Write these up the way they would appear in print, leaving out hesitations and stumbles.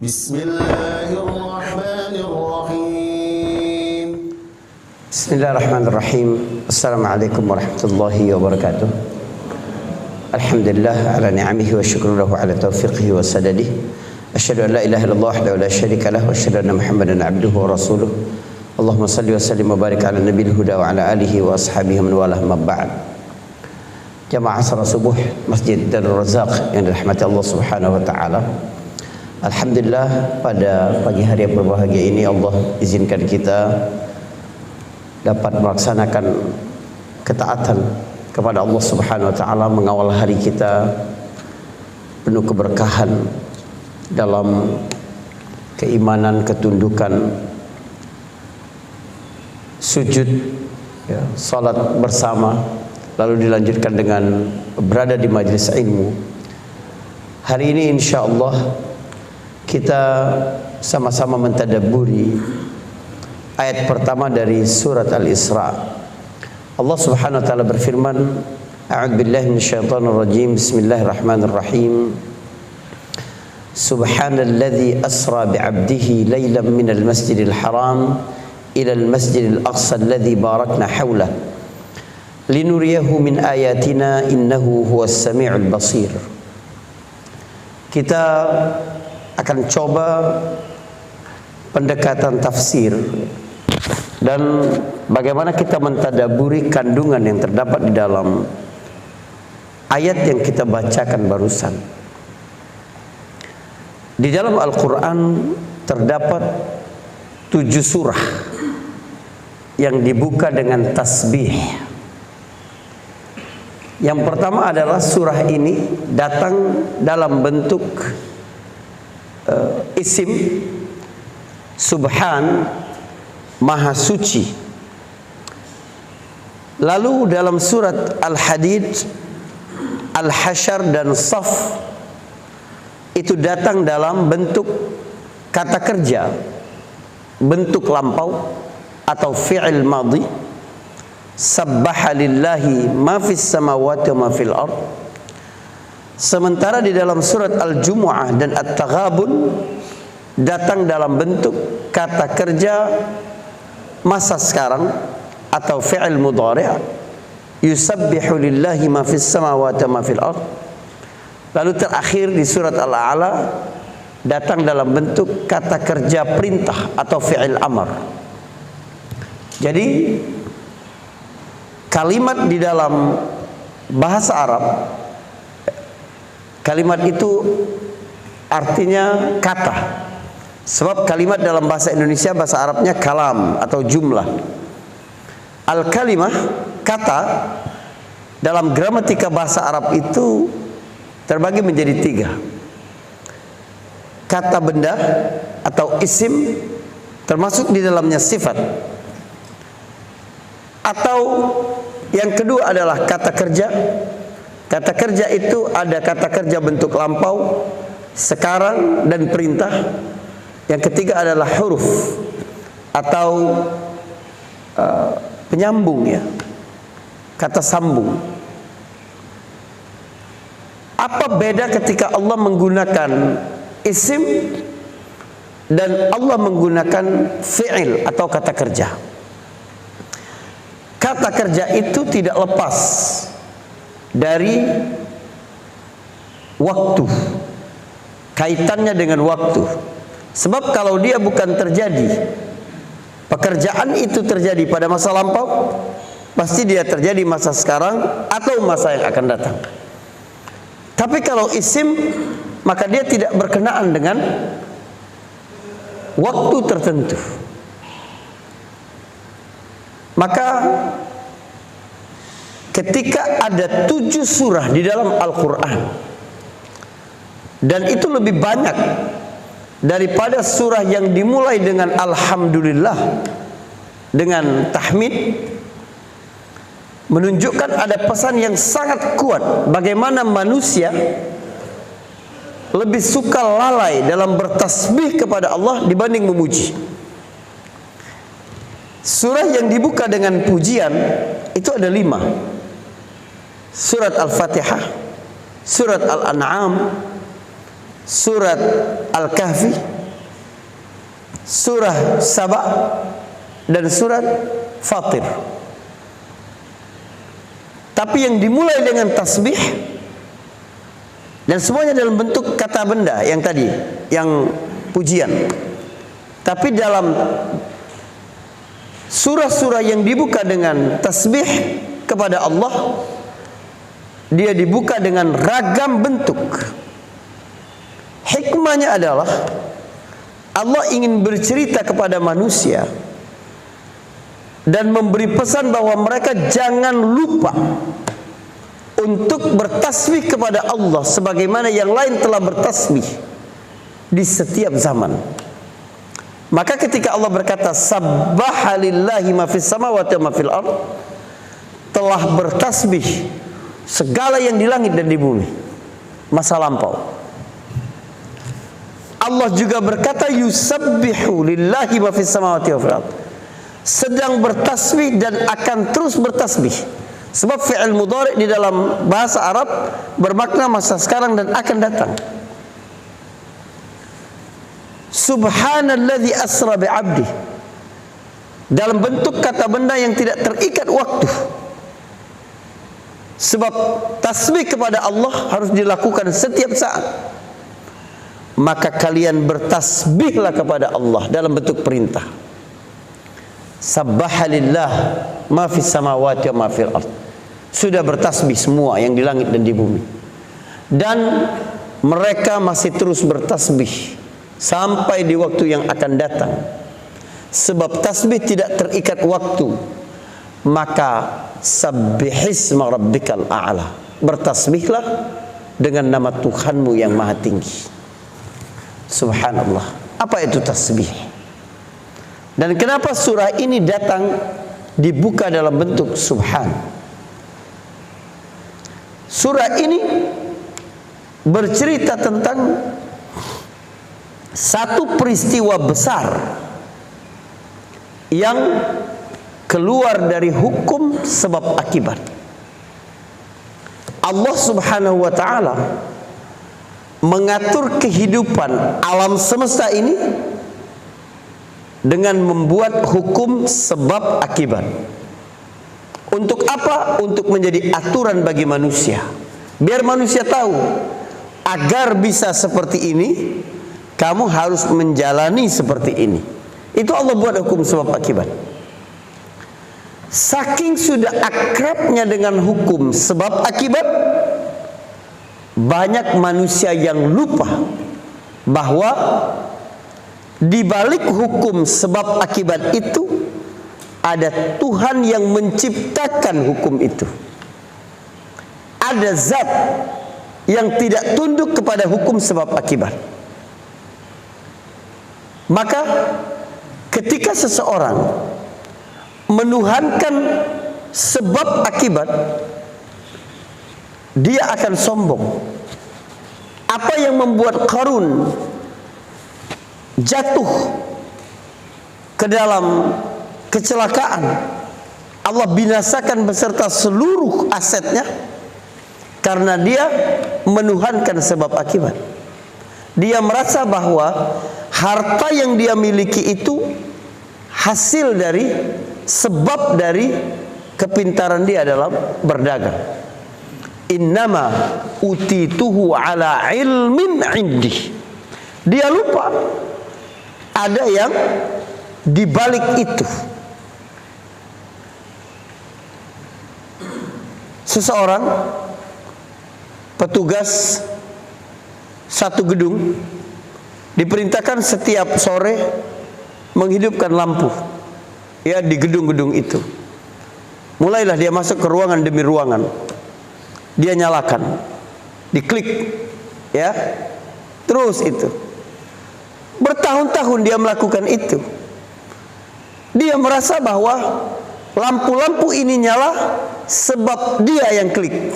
Bismillahirrahmanirrahim. Bismillahirrahmanirrahim. Assalamualaikum warahmatullahi wabarakatuh. Alhamdulillah ala ni'amihi wa syukru lahu ala taufiqihi wa sadadihi. Asyhadu an la ilaha illallah wahdahu la syarika lahu wa asyhadu anna Muhammadan abduhu wa rasuluh. Allahumma salli wa sallim wa barik ala nabiyil huda wa ala alihi wa ashabihi man walah ma ba'd. Jamaah salat subuh Masjid Darul Razak yang dirahmati Allah Subhanahu wa taala. Alhamdulillah, pada pagi hari yang berbahagia ini Allah izinkan kita dapat melaksanakan ketaatan kepada Allah Subhanahu wa taala, mengawal hari kita penuh keberkahan dalam keimanan, ketundukan, sujud, ya, salat bersama, lalu dilanjutkan dengan berada di majlis ilmu. Hari ini insyaallah kita sama-sama mentadabburi ayat pertama dari surat Al-Isra. Allah Subhanahu wa taala berfirman, A'udzu billahi minasyaitonir rajim. Bismillahirrahmanirrahim. Subhanalladzi asra bi'abdihi lailan minal masjidil haram ilal masjidil aqsa alladzi barakna haulahu linuriyahu min ayatina innahu huwas samiul basir. Kita akan coba pendekatan tafsir dan bagaimana kita mentadaburi kandungan yang terdapat di dalam ayat yang kita bacakan barusan. Di dalam Al-Quran terdapat 7 surah yang dibuka dengan tasbih. Yang pertama adalah surah ini datang dalam bentuk isim Subhan, Maha Suci. Lalu dalam surat Al-Hadid, Al-Hasyr dan Saf itu datang dalam bentuk kata kerja, bentuk lampau atau fi'il madhi. Sabbaha lillahi ma fis samawati wa ma fil ard. Sementara di dalam surat Al-Jumu'ah dan At-Taghabun datang dalam bentuk kata kerja masa sekarang atau fi'il mudhari', yusabbihu lillahi ma fis samawati wa ma fil ard. Lalu terakhir di surat Al-A'la datang dalam bentuk kata kerja perintah atau fi'il amr. Jadi kalimat di dalam bahasa Arab, kalimat itu artinya kata. Sebab kalimat dalam bahasa Indonesia, bahasa Arabnya kalam atau jumlah. Al-kalimah, kata, dalam gramatika bahasa Arab itu terbagi menjadi 3. Kata benda atau isim, termasuk di dalamnya sifat. Atau yang kedua adalah kata kerja. Kata kerja itu ada kata kerja bentuk lampau, sekarang, dan perintah. Yang ketiga adalah huruf atau penyambung, ya, kata sambung. Apa beda ketika Allah menggunakan isim dan Allah menggunakan fi'il atau kata kerja? Kata kerja itu tidak lepas dari waktu, kaitannya dengan waktu. Sebab kalau dia bukan terjadi, pekerjaan itu terjadi pada masa lampau, pasti dia terjadi masa sekarang atau masa yang akan datang. Tapi kalau isim, maka dia tidak berkenaan dengan waktu tertentu. Maka ketika ada 7 surah di dalam Al-Quran, dan itu lebih banyak daripada surah yang dimulai dengan Alhamdulillah, dengan tahmid, menunjukkan ada pesan yang sangat kuat bagaimana manusia lebih suka lalai dalam bertasbih kepada Allah dibanding memuji. Surah yang dibuka dengan pujian itu ada 5. Surat Al-Fatihah, Surat Al-An'am, surat Al-Kahfi, surah Saba, dan surat Fatir. Tapi yang dimulai dengan tasbih, dan semuanya dalam bentuk kata benda yang tadi, yang pujian. Tapi dalam surah-surah yang dibuka dengan tasbih kepada Allah, dia dibuka dengan ragam bentuk. Hikmahnya adalah Allah ingin bercerita kepada manusia dan memberi pesan bahwa mereka jangan lupa untuk bertasbih kepada Allah sebagaimana yang lain telah bertasbih di setiap zaman. Maka ketika Allah berkata sabbaha lillahi ma fis samawati wa ma fil ard, telah bertasbih segala yang di langit dan di bumi, masa lampau. Allah juga berkata yusabbihu lillahi ma fis samawati wa fil ard, sedang bertasbih dan akan terus bertasbih. Sebab fi'il mudhari di dalam bahasa Arab bermakna masa sekarang dan akan datang. Subhanalladzi asra bi'abdi, dalam bentuk kata benda yang tidak terikat waktu. Sebab tasbih kepada Allah harus dilakukan setiap saat. Maka kalian bertasbihlah kepada Allah dalam bentuk perintah. Sabbaha lillah ma fis samawati wa ma fil ard. Sudah bertasbih semua yang di langit dan di bumi. Dan mereka masih terus bertasbih sampai di waktu yang akan datang. Sebab tasbih tidak terikat waktu. Maka sabbihisma rabbikal a'la, bertasbihlah dengan nama Tuhanmu yang maha tinggi. Subhanallah. Apa itu tasbih? Dan kenapa surah ini datang dibuka dalam bentuk subhan? Surah ini bercerita tentang satu peristiwa besar yang keluar dari hukum sebab akibat. Allah Subhanahu wa taala mengatur kehidupan alam semesta ini dengan membuat hukum sebab akibat. Untuk apa? Untuk menjadi aturan bagi manusia. Biar manusia tahu, agar bisa seperti ini, kamu harus menjalani seperti ini. Itu Allah buat hukum sebab akibat. Saking sudah akrabnya dengan hukum sebab akibat, banyak manusia yang lupa bahwa di balik hukum sebab akibat itu ada Tuhan yang menciptakan hukum itu. Ada zat yang tidak tunduk kepada hukum sebab akibat. Maka ketika seseorang menuhankan sebab akibat, dia akan sombong. Apa yang membuat Qarun jatuh ke dalam kecelakaan, Allah binasakan beserta seluruh asetnya karena dia menuhankan sebab akibat. Dia merasa bahwa harta yang dia miliki itu hasil dari sebab dari kepintaran dia dalam berdagang. Innama utituhu ala ilmin indi. Dia lupa ada yang dibalik itu. Seseorang petugas satu gedung diperintahkan setiap sore menghidupkan lampu ya di gedung-gedung itu. Mulailah dia masuk ke ruangan demi ruangan, dia nyalakan, diklik ya, terus itu bertahun-tahun dia melakukan itu. Dia merasa bahwa lampu-lampu ini nyala sebab dia yang klik.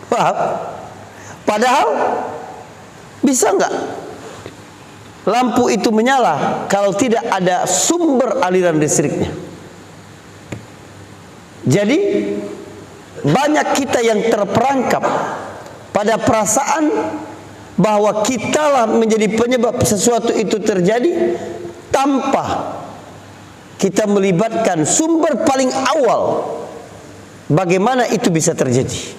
Paham? Padahal bisa nggak lampu itu menyala kalau tidak ada sumber aliran listriknya? Jadi banyak kita yang terperangkap pada perasaan bahwa kitalah menjadi penyebab sesuatu itu terjadi tanpa kita melibatkan sumber paling awal bagaimana itu bisa terjadi.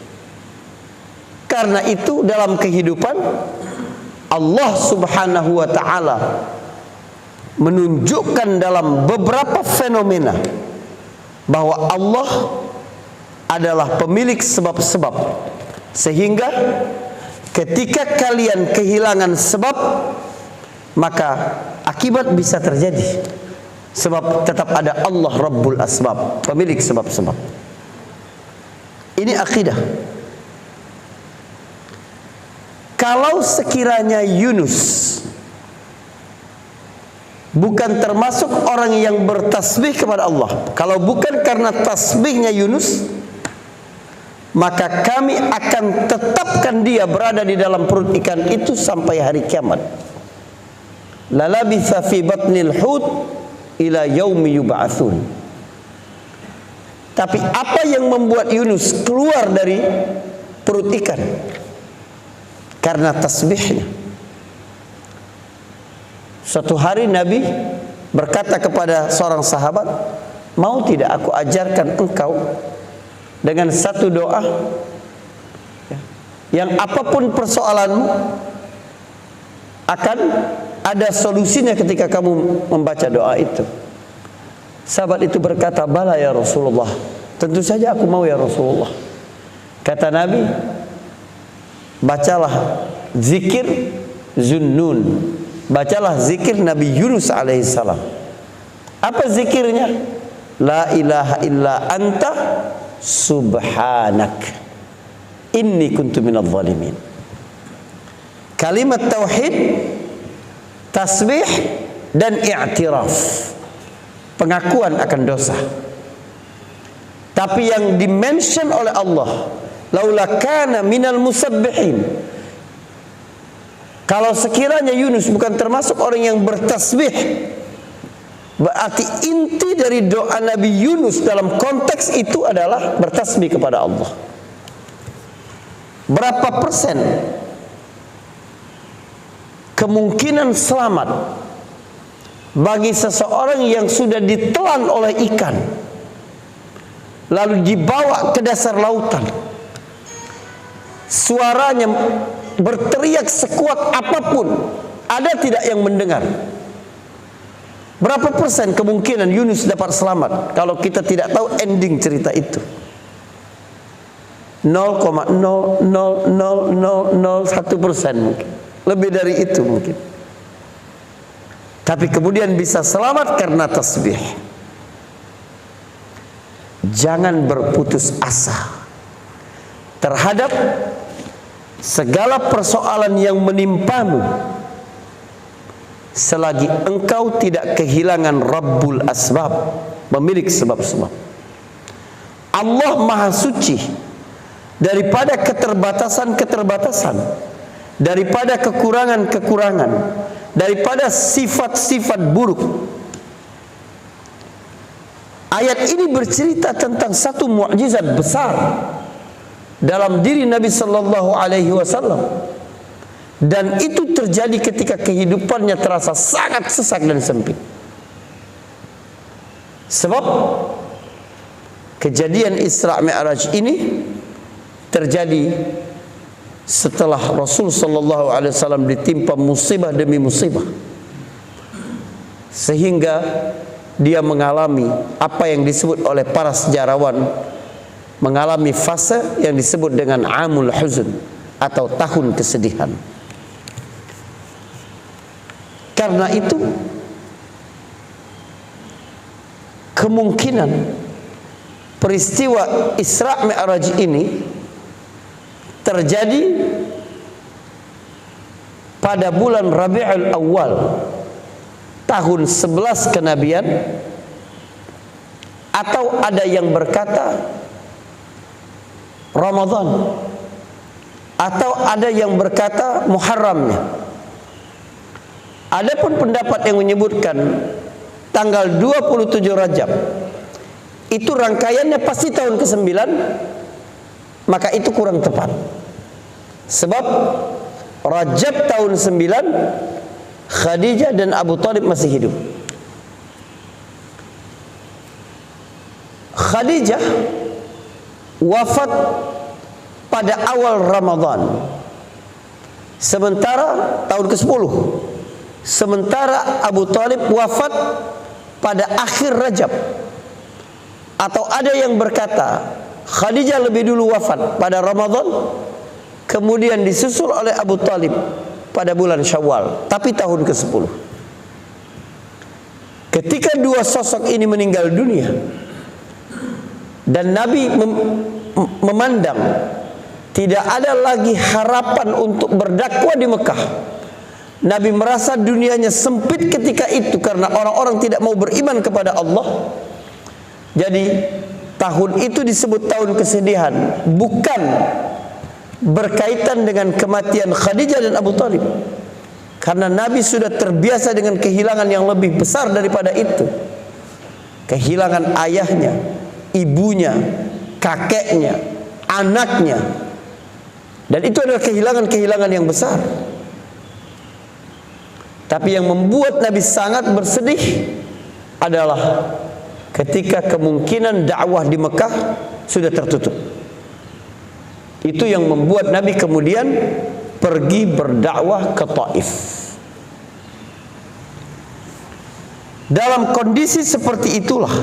Karena itu dalam kehidupan Allah Subhanahu wa ta'ala menunjukkan dalam beberapa fenomena bahwa Allah adalah pemilik sebab-sebab, sehingga ketika kalian kehilangan sebab, maka akibat bisa terjadi. Sebab tetap ada Allah Rabbul Asbab, pemilik sebab-sebab. Ini akidah. Kalau sekiranya Yunus bukan termasuk orang yang bertasbih kepada Allah, kalau bukan karena tasbihnya Yunus, maka kami akan tetapkan dia berada di dalam perut ikan itu sampai hari kiamat. Lalabitha fi batnil hut ila yaumi yub'atsun. Tapi apa yang membuat Yunus keluar dari perut ikan? Karena tasbihnya. Suatu hari Nabi berkata kepada seorang sahabat, mau tidak aku ajarkan engkau dengan satu doa yang apapun persoalanmu akan ada solusinya ketika kamu membaca doa itu. Sahabat itu berkata, bala ya Rasulullah, tentu saja aku mau ya Rasulullah. Kata Nabi, bacalah zikir Zunnun, bacalah zikir Nabi Yunus alaihissalam. Apa zikirnya? La ilaha illa anta subhanak inni kuntu minadh dhalimin. Kalimat tauhid, tasbih dan i'tiraf, pengakuan akan dosa. Tapi yang dimention oleh Allah, laula kana minal musabbihin, kalau sekiranya Yunus bukan termasuk orang yang bertasbih, berarti inti dari doa Nabi Yunus dalam konteks itu adalah bertasbih kepada Allah. Berapa persen kemungkinan selamat bagi seseorang yang sudah ditelan oleh ikan lalu dibawa ke dasar lautan, suaranya berteriak sekuat apapun, ada tidak yang mendengar? Berapa persen kemungkinan Yunus dapat selamat kalau kita tidak tahu ending cerita itu? 0,00001% mungkin, lebih dari itu mungkin. Tapi kemudian bisa selamat karena tasbih. Jangan berputus asa terhadap segala persoalan yang menimpamu selagi engkau tidak kehilangan Rabbul Asbab, pemilik sebab-sebab. Allah Maha Suci daripada keterbatasan-keterbatasan, daripada kekurangan-kekurangan, daripada sifat-sifat buruk. Ayat ini bercerita tentang satu mukjizat besar dalam diri Nabi sallallahu alaihi wasallam, dan itu terjadi ketika kehidupannya terasa sangat sesak dan sempit. Sebab kejadian Isra Mi'raj ini terjadi setelah Rasul sallallahu alaihi wasallam ditimpa musibah demi musibah, sehingga dia mengalami apa yang disebut oleh para sejarawan, mengalami fase yang disebut dengan Amul Huzn atau tahun kesedihan. Karena itu kemungkinan peristiwa Isra Mi'raj ini terjadi pada bulan Rabiul Awal tahun 11 kenabian, atau ada yang berkata Ramadan, atau ada yang berkata Muharramnya. Adapun pendapat yang menyebutkan tanggal 27 Rajab itu rangkaiannya pasti tahun ke-9, maka itu kurang tepat. Sebab Rajab tahun 9, Khadijah dan Abu Thalib masih hidup. Khadijah wafat pada awal Ramadan, sementara tahun ke-10. Sementara Abu Thalib wafat pada akhir Rajab. Atau ada yang berkata Khadijah lebih dulu wafat pada Ramadan, kemudian disusul oleh Abu Thalib pada bulan Syawal, tapi tahun ke-10. Ketika dua sosok ini meninggal dunia dan Nabi memandang tidak ada lagi harapan untuk berdakwah di Mekah, Nabi merasa dunianya sempit ketika itu karena orang-orang tidak mau beriman kepada Allah. Jadi tahun itu disebut tahun kesedihan, bukan berkaitan dengan kematian Khadijah dan Abu Thalib, karena Nabi sudah terbiasa dengan kehilangan yang lebih besar daripada itu. Kehilangan ayahnya, ibunya, kakeknya, anaknya, dan itu adalah kehilangan-kehilangan yang besar. Tapi yang membuat Nabi sangat bersedih adalah ketika kemungkinan dakwah di Mekah sudah tertutup. Itu yang membuat Nabi kemudian pergi berdakwah ke Taif. Dalam kondisi seperti itulah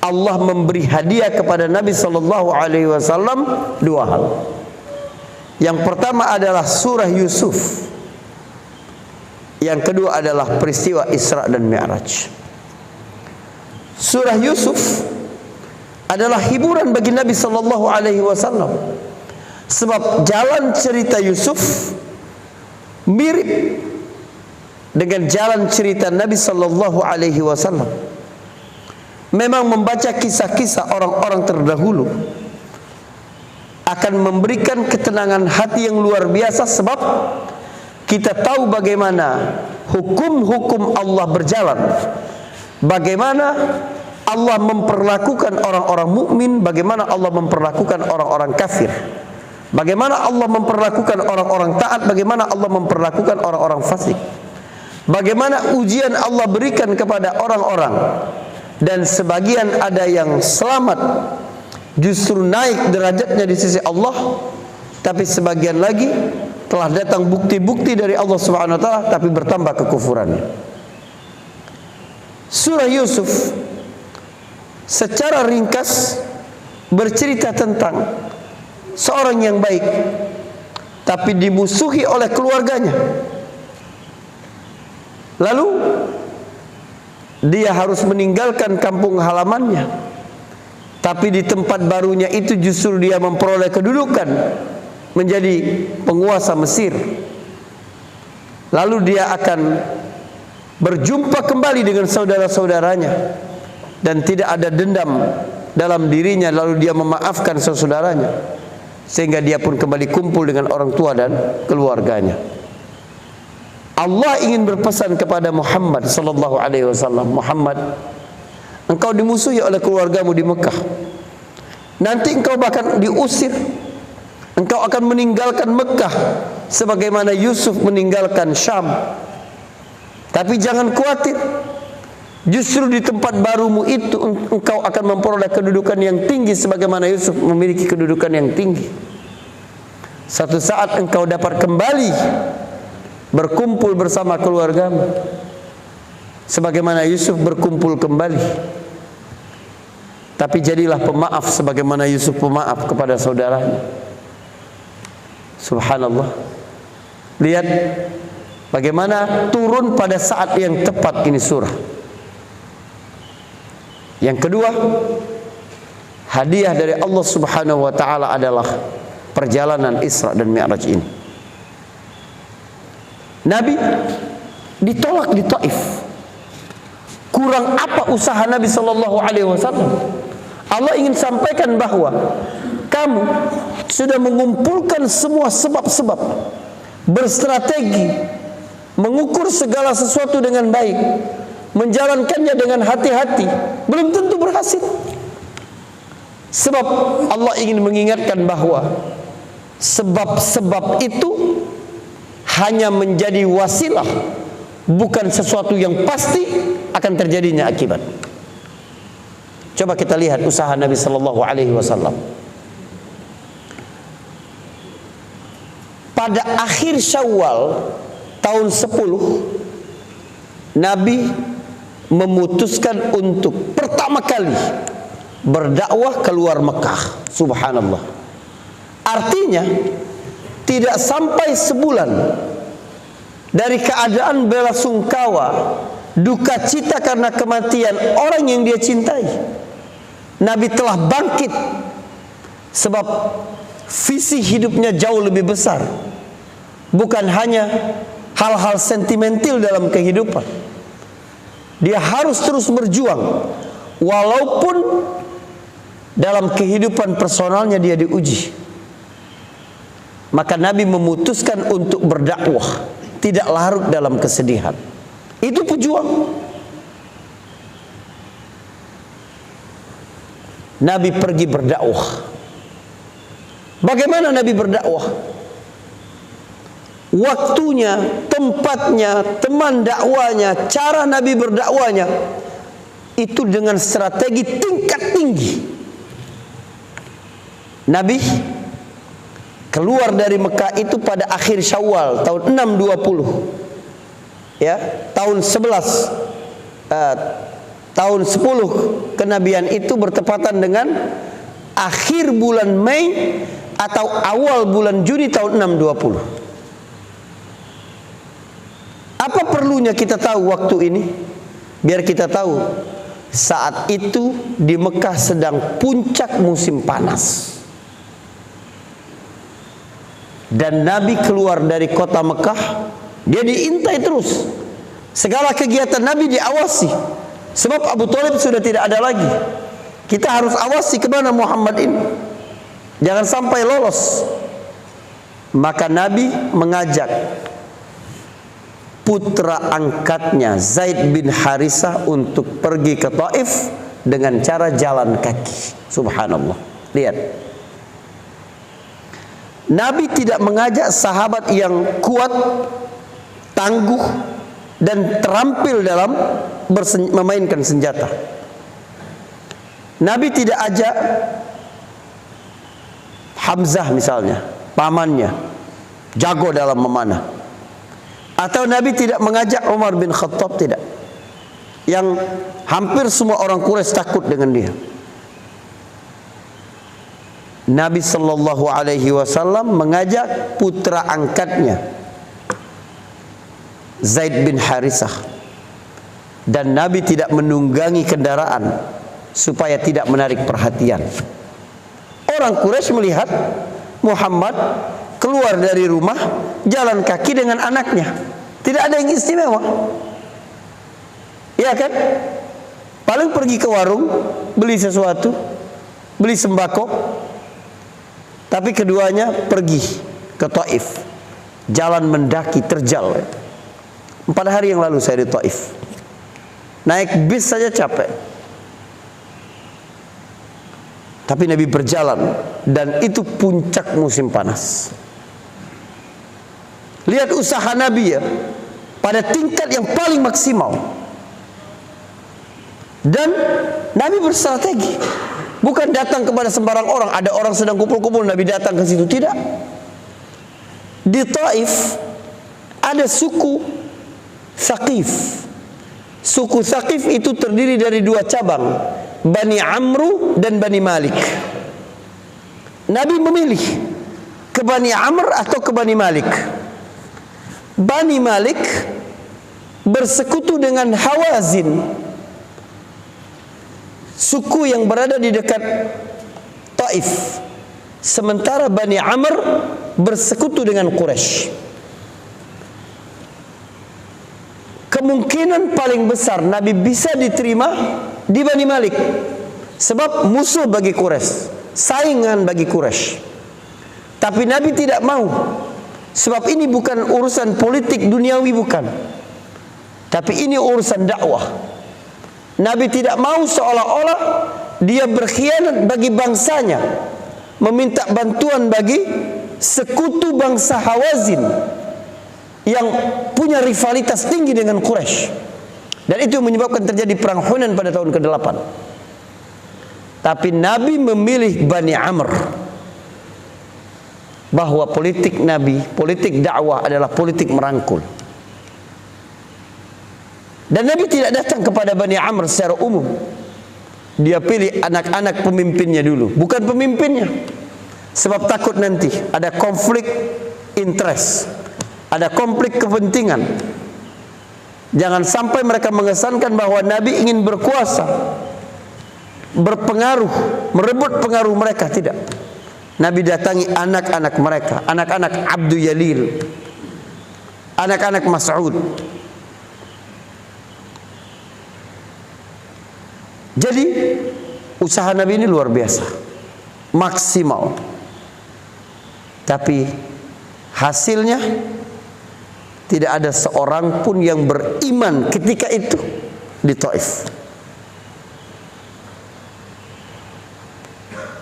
Allah memberi hadiah kepada Nabi sallallahu alaihi wasallam dua hal. Yang pertama adalah surah Yusuf. Yang kedua adalah peristiwa Isra dan Mi'raj. Surah Yusuf adalah hiburan bagi Nabi sallallahu alaihi wasallam, sebab jalan cerita Yusuf mirip dengan jalan cerita Nabi sallallahu alaihi wasallam. Memang membaca kisah-kisah orang-orang terdahulu akan memberikan ketenangan hati yang luar biasa, sebab kita tahu bagaimana hukum-hukum Allah berjalan, bagaimana Allah memperlakukan orang-orang mukmin, bagaimana Allah memperlakukan orang-orang kafir, bagaimana Allah memperlakukan orang-orang taat, bagaimana Allah memperlakukan orang-orang fasik, bagaimana ujian Allah berikan kepada orang-orang, dan sebagian ada yang selamat justru naik derajatnya di sisi Allah, tapi sebagian lagi telah datang bukti-bukti dari Allah Subhanahu wa taala tapi bertambah kekufurannya. Surah Yusuf secara ringkas bercerita tentang seorang yang baik tapi dimusuhi oleh keluarganya. Lalu dia harus meninggalkan kampung halamannya, tapi di tempat barunya itu justru dia memperoleh kedudukan menjadi penguasa Mesir. Lalu dia akan berjumpa kembali dengan saudara-saudaranya dan tidak ada dendam dalam dirinya, lalu dia memaafkan saudaranya sehingga dia pun kembali kumpul dengan orang tua dan keluarganya. Allah ingin berpesan kepada Muhammad sallallahu alaihi wasallam, Muhammad, engkau dimusuhi oleh keluargamu di Mekah. Nanti engkau bahkan diusir. Engkau akan meninggalkan Mekah sebagaimana Yusuf meninggalkan Syam. Tapi jangan khawatir, justru di tempat barumu itu engkau akan memperoleh kedudukan yang tinggi sebagaimana Yusuf memiliki kedudukan yang tinggi. Satu saat engkau dapat kembali berkumpul bersama keluargamu sebagaimana Yusuf berkumpul kembali. Tapi jadilah pemaaf sebagaimana Yusuf pemaaf kepada saudaranya. Subhanallah. Lihat bagaimana turun pada saat yang tepat ini surah. Yang kedua, hadiah dari Allah Subhanahu wa taala adalah perjalanan Isra dan Mi'raj ini. Nabi ditolak di Taif. Kurang apa usaha Nabi sallallahu alaihi wasallam? Allah ingin sampaikan bahwa kamu sudah mengumpulkan semua sebab-sebab, berstrategi, mengukur segala sesuatu dengan baik, menjalankannya dengan hati-hati, belum tentu berhasil. Sebab Allah ingin mengingatkan bahwa sebab-sebab itu hanya menjadi wasilah, bukan sesuatu yang pasti akan terjadinya akibat. Coba kita lihat usaha Nabi Sallallahu Alaihi Wasallam. Pada akhir Syawal tahun 10, Nabi memutuskan untuk pertama kali berdakwah keluar Mekah. Subhanallah. Artinya tidak sampai sebulan dari keadaan bela sungkawa, duka cita karena kematian orang yang dia cintai, Nabi telah bangkit. Sebab visi hidupnya jauh lebih besar, bukan hanya hal-hal sentimental dalam kehidupan. Dia harus terus berjuang, walaupun dalam kehidupan personalnya dia diuji. Maka Nabi memutuskan untuk berdakwah, tidak larut dalam kesedihan. Itu pejuang. Nabi pergi berdakwah. Bagaimana Nabi berdakwah? Waktunya, tempatnya, teman dakwanya, cara Nabi berdakwanya itu dengan strategi tingkat tinggi. Nabi keluar dari Mekah itu pada akhir Syawal tahun 620. Ya, tahun 10 kenabian itu bertepatan dengan akhir bulan Mei atau awal bulan Juni tahun 620. Apa perlunya kita tahu waktu ini? Biar kita tahu saat itu di Mekah sedang puncak musim panas. Dan Nabi keluar dari kota Mekah, dia diintai terus. Segala kegiatan Nabi diawasi. Sebab Abu Thalib sudah tidak ada lagi. Kita harus awasi kemana Muhammad ini, jangan sampai lolos. Maka Nabi mengajak putra angkatnya Zaid bin Harisah untuk pergi ke Taif dengan cara jalan kaki. Subhanallah. Lihat, Nabi tidak mengajak sahabat yang kuat, tangguh, dan terampil dalam memainkan senjata. Nabi tidak ajak Hamzah misalnya, pamannya, jago dalam memanah. Atau Nabi tidak mengajak Umar bin Khattab, tidak. Yang hampir semua orang Quraisy takut dengan dia. Nabi Sallallahu Alaihi Wasallam mengajak putra angkatnya Zaid bin Harisah, dan Nabi tidak menunggangi kendaraan supaya tidak menarik perhatian. Orang Quraisy melihat Muhammad keluar dari rumah jalan kaki dengan anaknya, tidak ada yang istimewa, ya kan? Paling pergi ke warung beli sesuatu, beli sembako. Tapi keduanya pergi ke Taif, jalan mendaki terjal. 4 hari yang lalu saya di Taif, naik bis saja capek. Tapi Nabi berjalan, dan itu puncak musim panas. Lihat usaha Nabi ya, pada tingkat yang paling maksimal. Dan Nabi berstrategi. Bukan datang kepada sembarang orang. Ada orang sedang kumpul-kumpul, Nabi datang ke situ. Tidak. Di Taif ada suku Thaqif. Suku Thaqif itu terdiri dari 2 cabang, Bani Amru dan Bani Malik. Nabi memilih ke Bani Amr atau ke Bani Malik. Bani Malik bersekutu dengan Hawazin, suku yang berada di dekat Taif. Sementara Bani Amr bersekutu dengan Quraisy. Kemungkinan paling besar Nabi bisa diterima di Bani Malik, sebab musuh bagi Quraisy, saingan bagi Quraisy. Tapi Nabi tidak mau, sebab ini bukan urusan politik duniawi, bukan. Tapi ini urusan dakwah. Nabi tidak mau seolah-olah dia berkhianat bagi bangsanya, meminta bantuan bagi sekutu bangsa Hawazin. yang punya rivalitas tinggi dengan Quraisy. Dan itu menyebabkan terjadi perang Hunain pada tahun ke-8. Tapi Nabi memilih Bani Amr, bahwa politik Nabi, politik dakwah adalah politik merangkul. Dan Nabi tidak datang kepada Bani Amr secara umum. Dia pilih anak-anak pemimpinnya dulu, bukan pemimpinnya. Sebab takut nanti ada konflik interest, ada konflik kepentingan. Jangan sampai mereka mengesankan bahwa Nabi ingin berkuasa, berpengaruh, merebut pengaruh mereka. Tidak. Nabi datangi anak-anak mereka, anak-anak Abdul Yalil, anak-anak Mas'ud. Jadi usaha Nabi ini luar biasa, maksimal. Tapi hasilnya tidak ada seorang pun yang beriman ketika itu di Taif.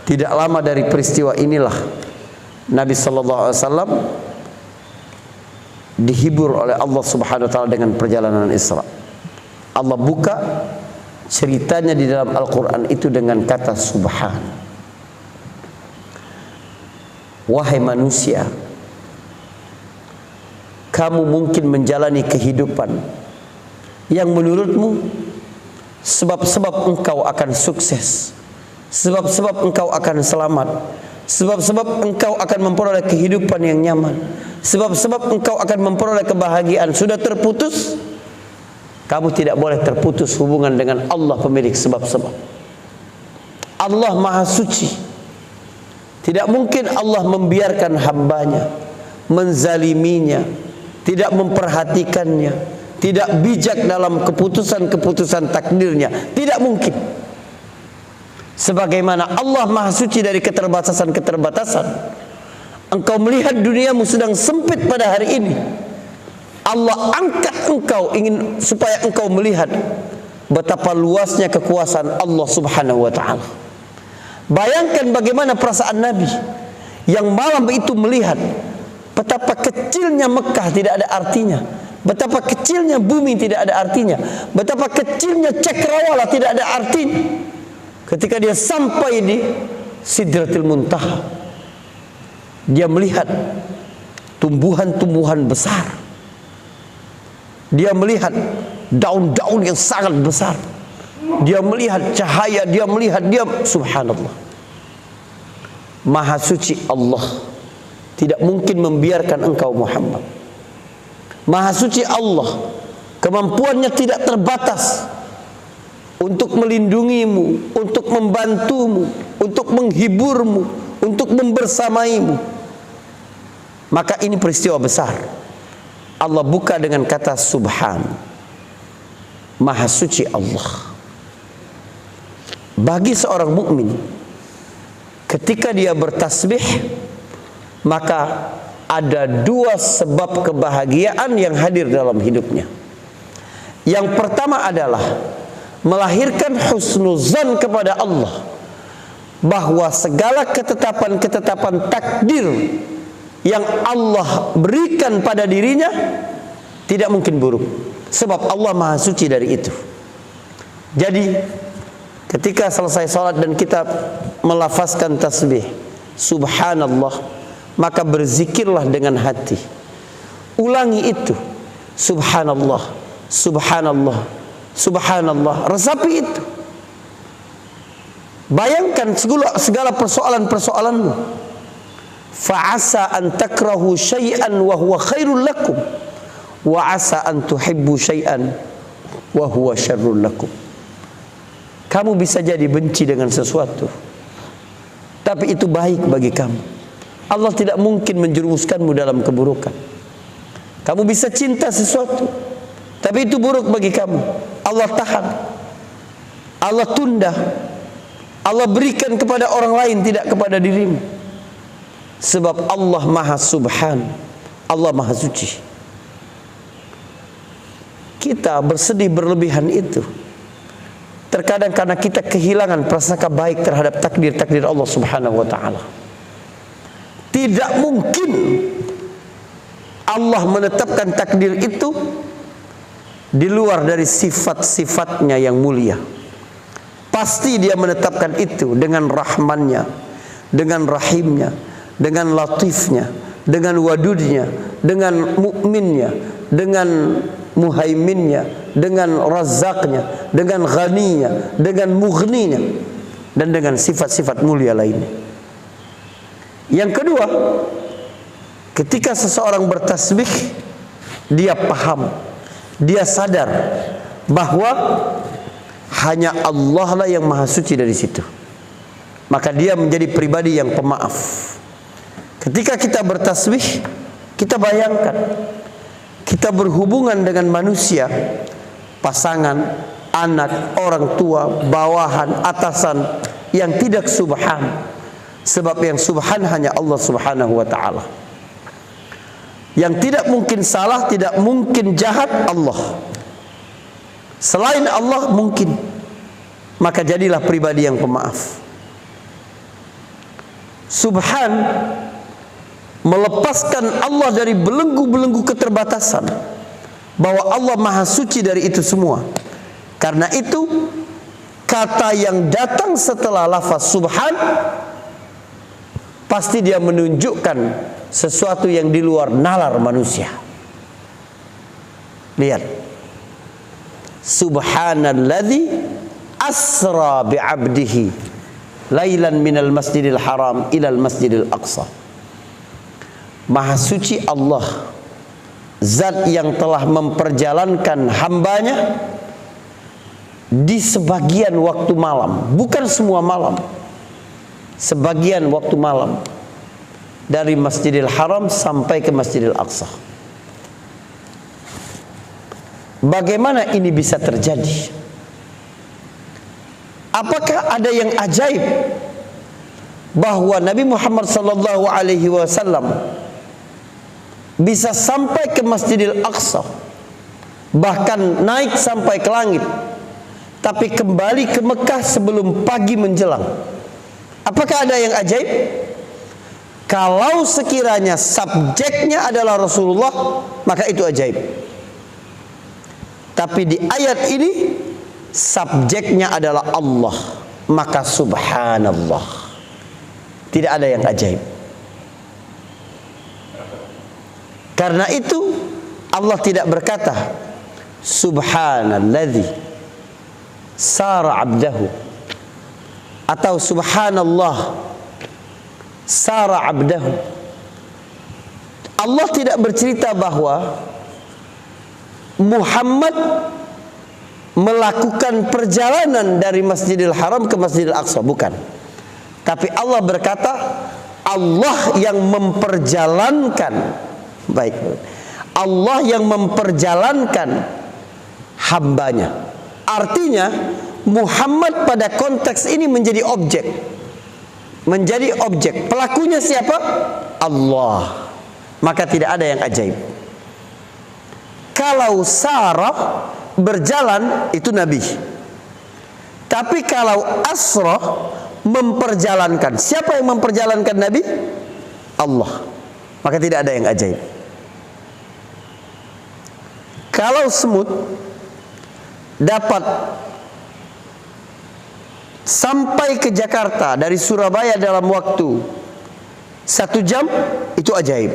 Tidak lama dari peristiwa inilah Nabi SAW dihibur oleh Allah Subhanahu wa taala dengan perjalanan Isra. Allah buka ceritanya di dalam Al-Quran itu dengan kata subhan. Wahai manusia, kamu mungkin menjalani kehidupan yang menurutmu sebab-sebab engkau akan sukses, sebab-sebab engkau akan selamat, sebab-sebab engkau akan memperoleh kehidupan yang nyaman, sebab-sebab engkau akan memperoleh kebahagiaan sudah terputus. Kamu tidak boleh terputus hubungan dengan Allah pemilik sebab-sebab. Allah Maha Suci. Tidak mungkin Allah membiarkan hambanya menzaliminya, tidak memperhatikannya, tidak bijak dalam keputusan-keputusan takdirnya. Tidak mungkin. Sebagaimana Allah Maha Suci dari keterbatasan-keterbatasan. Engkau melihat duniamu sedang sempit pada hari ini. Allah angkat engkau ingin supaya engkau melihat betapa luasnya kekuasaan Allah Subhanahu wa taala. Bayangkan bagaimana perasaan Nabi yang malam itu melihat betapa kecilnya Mekah tidak ada artinya, betapa kecilnya bumi tidak ada artinya, betapa kecilnya cakrawala tidak ada artinya. Ketika dia sampai di Sidratul Muntaha, dia melihat tumbuhan-tumbuhan besar. Dia melihat daun-daun yang sangat besar. Dia melihat cahaya, dia melihat, dia subhanallah. Maha suci Allah tidak mungkin membiarkan engkau Muhammad. Maha suci Allah, kemampuannya tidak terbatas untuk melindungimu, untuk membantumu, untuk menghiburmu, untuk membersamaimu. Maka ini peristiwa besar. Allah buka dengan kata subhan. Maha suci Allah. Bagi seorang mukmin, ketika dia bertasbih, maka ada dua sebab kebahagiaan yang hadir dalam hidupnya. Yang pertama adalah melahirkan husnuzan kepada Allah, bahwa segala ketetapan-ketetapan takdir yang Allah berikan pada dirinya tidak mungkin buruk, sebab Allah Maha Suci dari itu. Jadi ketika selesai salat dan kita melafazkan tasbih subhanallah, maka berzikirlah dengan hati. Ulangi itu, subhanallah, subhanallah, subhanallah. Resapi itu. Bayangkan segala persoalan-persoalanmu. Fa'asa an takrahu syai'an wa huwa khairul lakum, wa asa an tuhibbu syai'an wa huwa syarrul lakum. Kamu bisa jadi benci dengan sesuatu, tapi itu baik bagi kamu. Allah tidak mungkin menjerumuskanmu dalam keburukan. Kamu bisa cinta sesuatu, tapi itu buruk bagi kamu. Allah tahan, Allah tunda, Allah berikan kepada orang lain, tidak kepada dirimu. Sebab Allah Maha Subhan, Allah Maha Suci. Kita bersedih berlebihan itu terkadang karena kita kehilangan prasangka baik terhadap takdir-takdir Allah Subhanahu wa taala. Tidak mungkin Allah menetapkan takdir itu di luar dari sifat-sifatnya yang mulia. Pasti dia menetapkan itu dengan rahmannya, dengan rahimnya, dengan latifnya, dengan wadudnya, dengan mukminnya, dengan muhaiminnya, dengan razaknya, dengan ghaninya, dengan mughninya, dan dengan sifat-sifat mulia lainnya. Yang kedua, ketika seseorang bertasbih, dia paham, dia sadar bahwa hanya Allah lah yang maha suci dari situ. Maka dia menjadi pribadi yang pemaaf. Ketika kita bertasbih, kita bayangkan kita berhubungan dengan manusia, pasangan, anak, orang tua, bawahan, atasan yang tidak subhan. Sebab yang subhan hanya Allah Subhanahu wa ta'ala. Yang tidak mungkin salah, tidak mungkin jahat, Allah. Selain Allah mungkin. Maka jadilah pribadi yang pemaaf. Subhan melepaskan Allah dari belenggu-belenggu keterbatasan, bahwa Allah maha suci dari itu semua. Karena itu kata yang datang setelah lafaz subhan pasti dia menunjukkan sesuatu yang di luar nalar manusia. Lihat, subhanalladzi asra bi'abdihi lailan minal masjidil haram ilal masjidil aqsa. Maha suci Allah, zat yang telah memperjalankan hambanya di sebagian waktu malam, bukan semua malam, sebagian waktu malam, dari Masjidil Haram sampai ke Masjidil Aqsa. Bagaimana ini bisa terjadi? Apakah ada yang ajaib bahwa Nabi Muhammad sallallahu alaihi wasallam bisa sampai ke Masjidil Aqsa, bahkan naik sampai ke langit, tapi kembali ke Mekah sebelum pagi menjelang? Apakah ada yang ajaib? Kalau sekiranya subjeknya adalah Rasulullah, maka itu ajaib. Tapi di ayat ini subjeknya adalah Allah, maka subhanallah. Tidak ada yang ajaib. Karena itu Allah tidak berkata subhanalladzi sara abdahu, atau subhanallah sara abdahu. Allah tidak bercerita bahwa Muhammad melakukan perjalanan dari Masjidil Haram ke Masjidil Aqsa, bukan. Tapi Allah berkata Allah yang memperjalankan, baik, Allah yang memperjalankan hambanya. Artinya Muhammad pada konteks ini menjadi objek. Menjadi objek. Pelakunya siapa? Allah. Maka tidak ada yang ajaib. Kalau Sarah berjalan, itu Nabi. Tapi kalau Asra memperjalankan, siapa yang memperjalankan Nabi? Allah. Maka tidak ada yang ajaib. Kalau semut dapat sampai ke Jakarta dari Surabaya dalam waktu 1 jam, itu ajaib.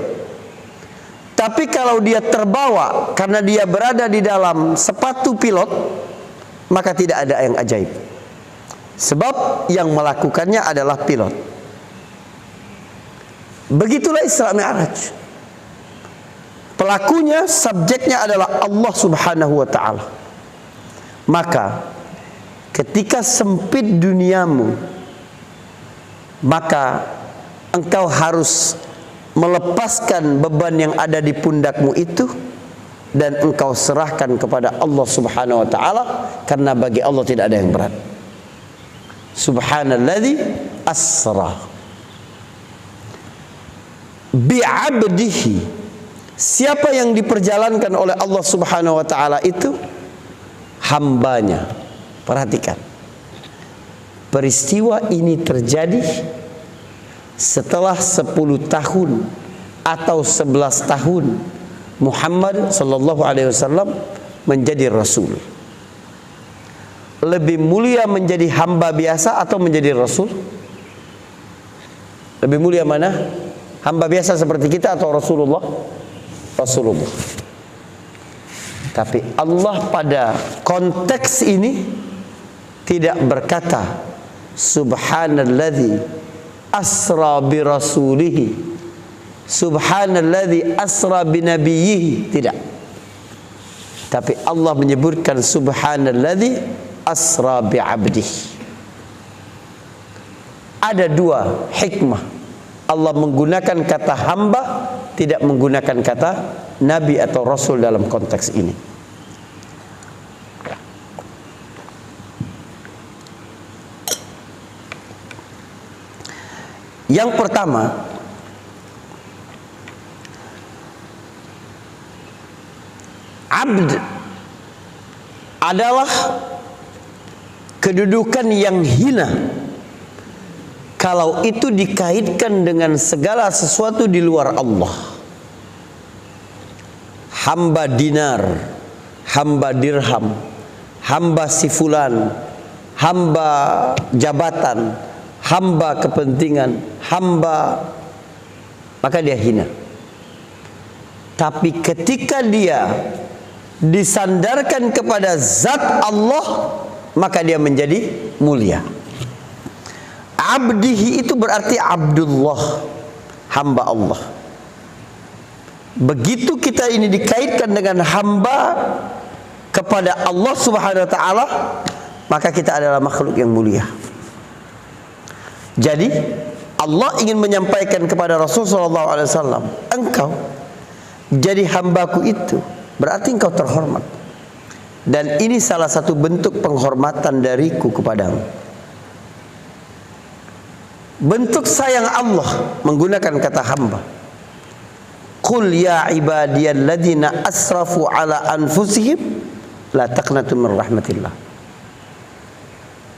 Tapi kalau dia terbawa karena dia berada di dalam sepatu pilot, maka tidak ada yang ajaib. Sebab yang melakukannya adalah pilot. Begitulah Isra Mi'raj. Pelakunya, subjeknya adalah Allah Subhanahu wa ta'ala. Maka ketika sempit duniamu, maka engkau harus melepaskan beban yang ada di pundakmu itu, dan engkau serahkan kepada Allah Subhanahu wa ta'ala, karena bagi Allah tidak ada yang berat. Subhanalladzi asra bi'abdihi. Siapa yang diperjalankan oleh Allah Subhanahu wa ta'ala itu? Hambanya. Perhatikan, peristiwa ini terjadi setelah 10 tahun atau 11 tahun Muhammad sallallahu alaihi wasallam menjadi rasul. Lebih mulia menjadi hamba biasa atau menjadi rasul? Lebih mulia mana? Hamba biasa seperti kita atau Rasulullah? Rasulullah. Tapi Allah pada konteks ini tidak berkata subhanalladzi asra bi rasulihi, subhanalladzi asra bi nabiyhi, tidak. Tapi Allah menyebutkan subhanalladzi asra bi abdihi. Ada dua hikmah Allah menggunakan kata hamba, tidak menggunakan kata nabi atau rasul dalam konteks ini. Yang pertama, abd adalah kedudukan yang hina kalau itu dikaitkan dengan segala sesuatu di luar Allah. Hamba dinar, hamba dirham, hamba si fulan, hamba jabatan, hamba kepentingan, hamba, maka dia hina. Tapi ketika dia disandarkan kepada zat Allah, maka dia menjadi mulia. Abdihi itu berarti Abdullah, hamba Allah. Begitu kita ini dikaitkan dengan hamba kepada Allah Subhanahu wa taala, maka kita adalah makhluk yang mulia. Jadi Allah ingin menyampaikan kepada Rasul sallallahu alaihi wasallam, engkau jadi hambaku itu berarti engkau terhormat. Dan ini salah satu bentuk penghormatan dariku kepadamu. Bentuk sayang Allah menggunakan kata hamba. Qul ya ibadiyalladzina asrafu ala anfusihim la taqnatu min rahmatillah.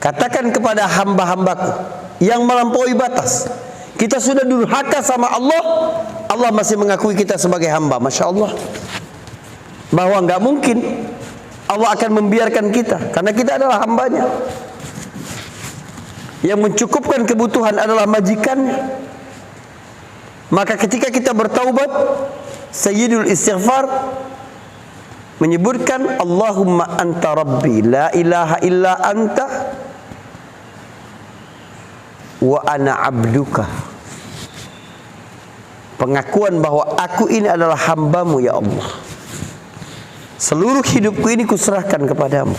Katakan kepada hamba-hambaku yang melampaui batas. Kita sudah durhaka sama Allah, Allah masih mengakui kita sebagai hamba. Masya Allah. Bahwa enggak mungkin Allah akan membiarkan kita, karena kita adalah hambanya. Yang mencukupkan kebutuhan adalah majikannya. Maka ketika kita bertaubat, Sayyidul Istighfar menyebutkan Allahumma anta rabbi la ilaha illa anta wa ana abduka. Pengakuan bahwa aku ini adalah hambamu ya Allah. Seluruh hidupku ini kuserahkan kepadamu.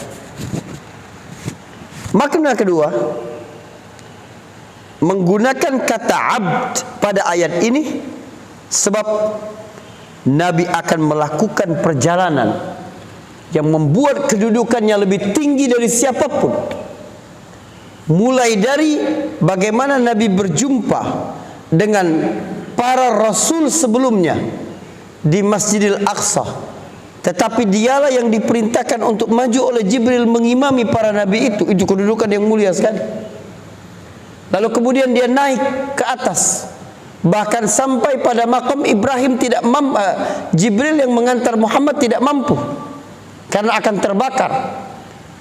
Makna kedua, menggunakan kata abd pada ayat ini sebab Nabi akan melakukan perjalanan yang membuat kedudukannya lebih tinggi dari siapapun. Mulai dari bagaimana Nabi berjumpa dengan para rasul sebelumnya di Masjidil Aqsa, tetapi dialah yang diperintahkan untuk maju oleh Jibril mengimami para nabi itu kedudukan yang mulia sekali. Lalu kemudian dia naik ke atas, bahkan sampai pada makam Ibrahim tidak mampu, Jibril yang mengantar Muhammad tidak mampu karena akan terbakar.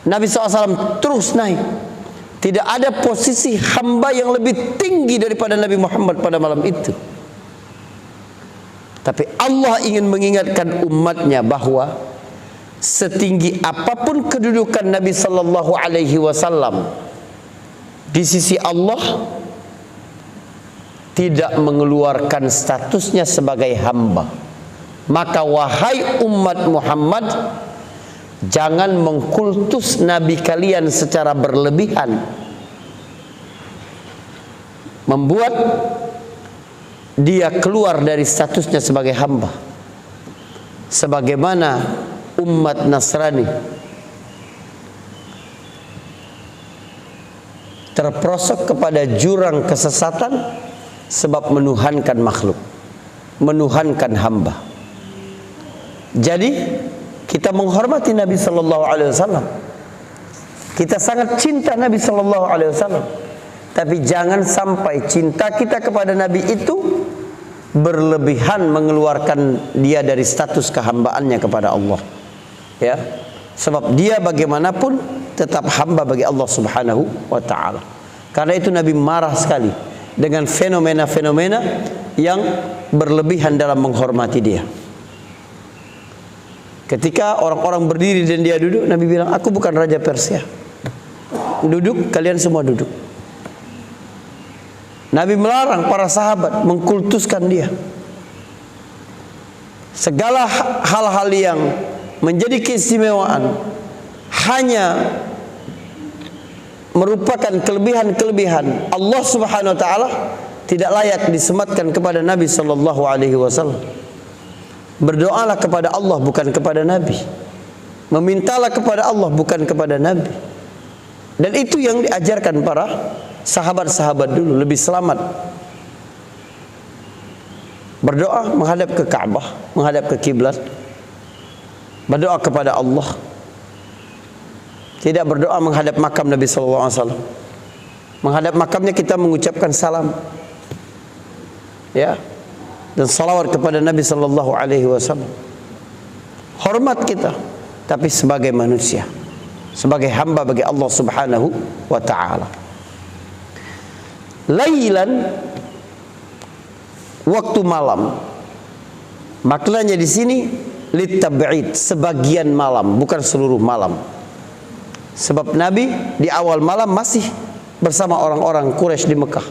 Nabi SAW terus naik. Tidak ada posisi hamba yang lebih tinggi daripada Nabi Muhammad pada malam itu. Tapi Allah ingin mengingatkan umatnya bahwa setinggi apapun kedudukan Nabi Sallallahu Alaihi Wasallam di sisi Allah, tidak mengeluarkan statusnya sebagai hamba. Maka wahai umat Muhammad, jangan mengkultus Nabi kalian secara berlebihan, membuat dia keluar dari statusnya sebagai hamba. Sebagaimana umat Nasrani terperosok kepada jurang kesesatan sebab menuhankan makhluk, menuhankan hamba. Jadi kita menghormati Nabi Sallallahu Alaihi Wasallam, kita sangat cinta Nabi Sallallahu Alaihi Wasallam, tapi jangan sampai cinta kita kepada Nabi itu berlebihan mengeluarkan dia dari status kehambaannya kepada Allah. Ya, sebab dia bagaimanapun tetap hamba bagi Allah Subhanahu wa taala. Karena itu Nabi marah sekali dengan fenomena-fenomena yang berlebihan dalam menghormati dia. Ketika orang-orang berdiri dan dia duduk, Nabi bilang, "Aku bukan raja Persia. Duduk, kalian semua duduk." Nabi melarang para sahabat mengkultuskan dia. Segala hal-hal yang menjadi keistimewaan hanya merupakan kelebihan-kelebihan Allah Subhanahu wa taala, tidak layak disematkan kepada Nabi sallallahu alaihi wasallam. Berdoalah kepada Allah bukan kepada Nabi. Memintalah kepada Allah bukan kepada Nabi. Dan itu yang diajarkan para sahabat-sahabat dulu, lebih selamat berdoa menghadap ke Ka'bah, menghadap ke kiblat, berdoa kepada Allah. Tidak berdoa menghadap makam Nabi sallallahu alaihi wasallam. Menghadap makamnya kita mengucapkan salam, ya, dan salawat kepada Nabi sallallahu alaihi wasallam. Hormat kita, tapi sebagai manusia, sebagai hamba bagi Allah Subhanahu wa taala. Lailan, waktu malam. Maknanya di sini litab'id, sebagian malam, bukan seluruh malam. Sebab Nabi di awal malam masih bersama orang-orang Quraisy di Mekah.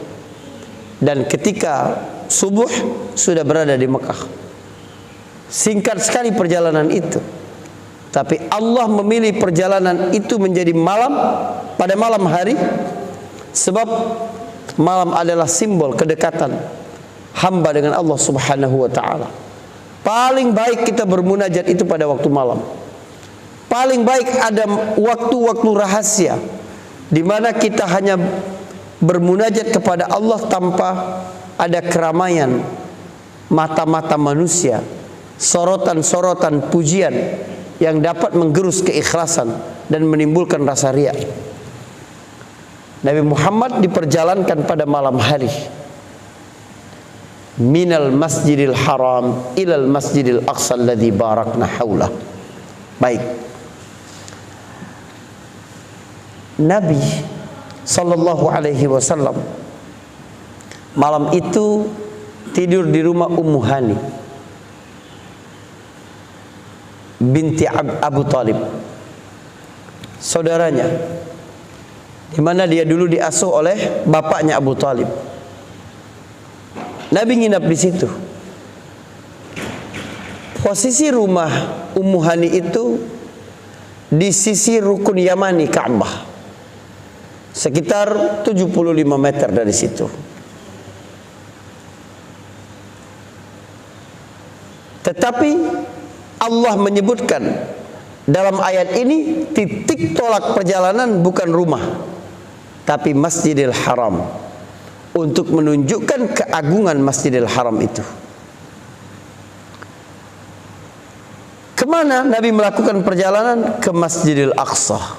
Dan ketika subuh sudah berada di Mekah. Singkat sekali perjalanan itu. Tapi Allah memilih perjalanan itu menjadi malam, pada malam hari. Sebab malam adalah simbol kedekatan hamba dengan Allah Subhanahu wa taala. Paling baik kita bermunajat itu pada waktu malam. Paling baik ada waktu-waktu rahasia di mana kita hanya bermunajat kepada Allah tanpa ada keramaian mata-mata manusia, sorotan-sorotan pujian yang dapat menggerus keikhlasan dan menimbulkan rasa riya. Nabi Muhammad diperjalankan pada malam hari, minal masjidil haram ilal masjidil aqsa alladhi barakna haulah. Baik, Nabi sallallahu alaihi wasallam malam itu tidur di rumah Ummu Hani binti Abu Talib, saudaranya, di mana dia dulu diasuh oleh bapaknya Abu Talib. Nabi nginap di situ. Posisi rumah Ummu Hani itu di sisi rukun Yamani Ka'bah, sekitar 75 meter dari situ. Tetapi Allah menyebutkan dalam ayat ini titik tolak perjalanan bukan rumah, tapi Masjidil Haram, untuk menunjukkan keagungan Masjidil Haram itu. Kemana Nabi melakukan perjalanan? Ke Masjidil Aqsa.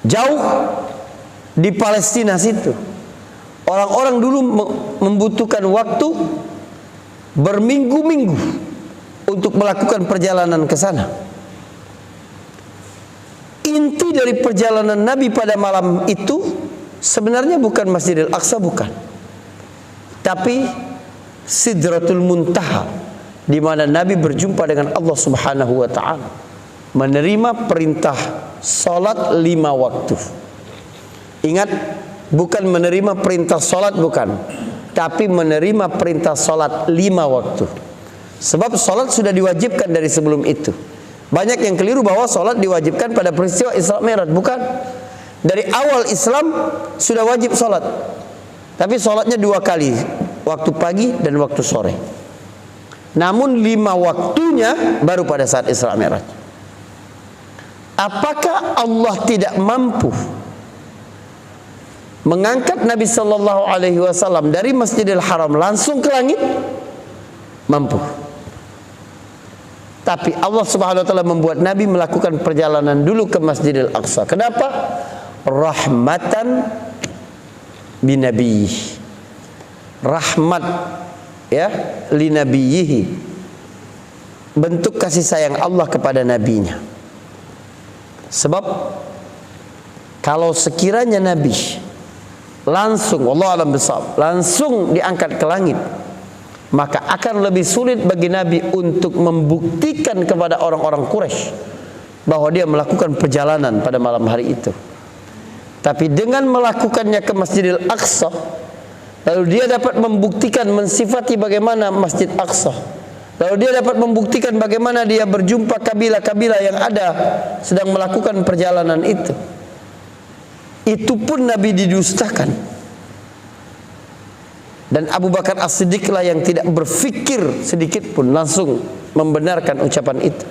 Jauh di Palestina situ. Orang-orang dulu membutuhkan waktu berminggu-minggu untuk melakukan perjalanan ke sana. Inti dari perjalanan Nabi pada malam itu sebenarnya bukan Masjidil Aqsa, bukan, tapi Sidratul Muntaha, di mana Nabi berjumpa dengan Allah Subhanahu wa taala, menerima perintah salat 5 waktu. Ingat, bukan menerima perintah salat, bukan, tapi menerima perintah salat 5 waktu. Sebab salat sudah diwajibkan dari sebelum itu. Banyak yang keliru bahwa salat diwajibkan pada peristiwa Isra Mi'raj, bukan. Dari awal Islam sudah wajib salat, tapi salatnya 2 kali, waktu pagi dan waktu sore. Namun 5 waktunya baru pada saat Isra Mi'raj. Apakah Allah tidak mampu mengangkat Nabi sallallahu alaihi wasallam dari Masjidil Haram langsung ke langit? Mampu. Tapi Allah Subhanahu wa taala membuat Nabi melakukan perjalanan dulu ke Masjidil Aqsa. Kenapa? Rahmatan binabi. rahmat ya linabiyhi, bentuk kasih sayang Allah kepada nabinya. Sebab kalau sekiranya Nabi langsung, wallahu a'lam bishawab, langsung diangkat ke langit, maka akan lebih sulit bagi Nabi untuk membuktikan kepada orang-orang Quraisy bahwa dia melakukan perjalanan pada malam hari itu. Tapi dengan melakukannya ke Masjidil Aqsa, lalu dia dapat membuktikan, mensifati bagaimana Masjid Aqsa, lalu dia dapat membuktikan bagaimana dia berjumpa kabilah-kabilah yang ada sedang melakukan perjalanan itu. Itu pun Nabi didustakan. Dan Abu Bakar As-Siddiq lah yang tidak berfikir sedikit pun, langsung membenarkan ucapan itu.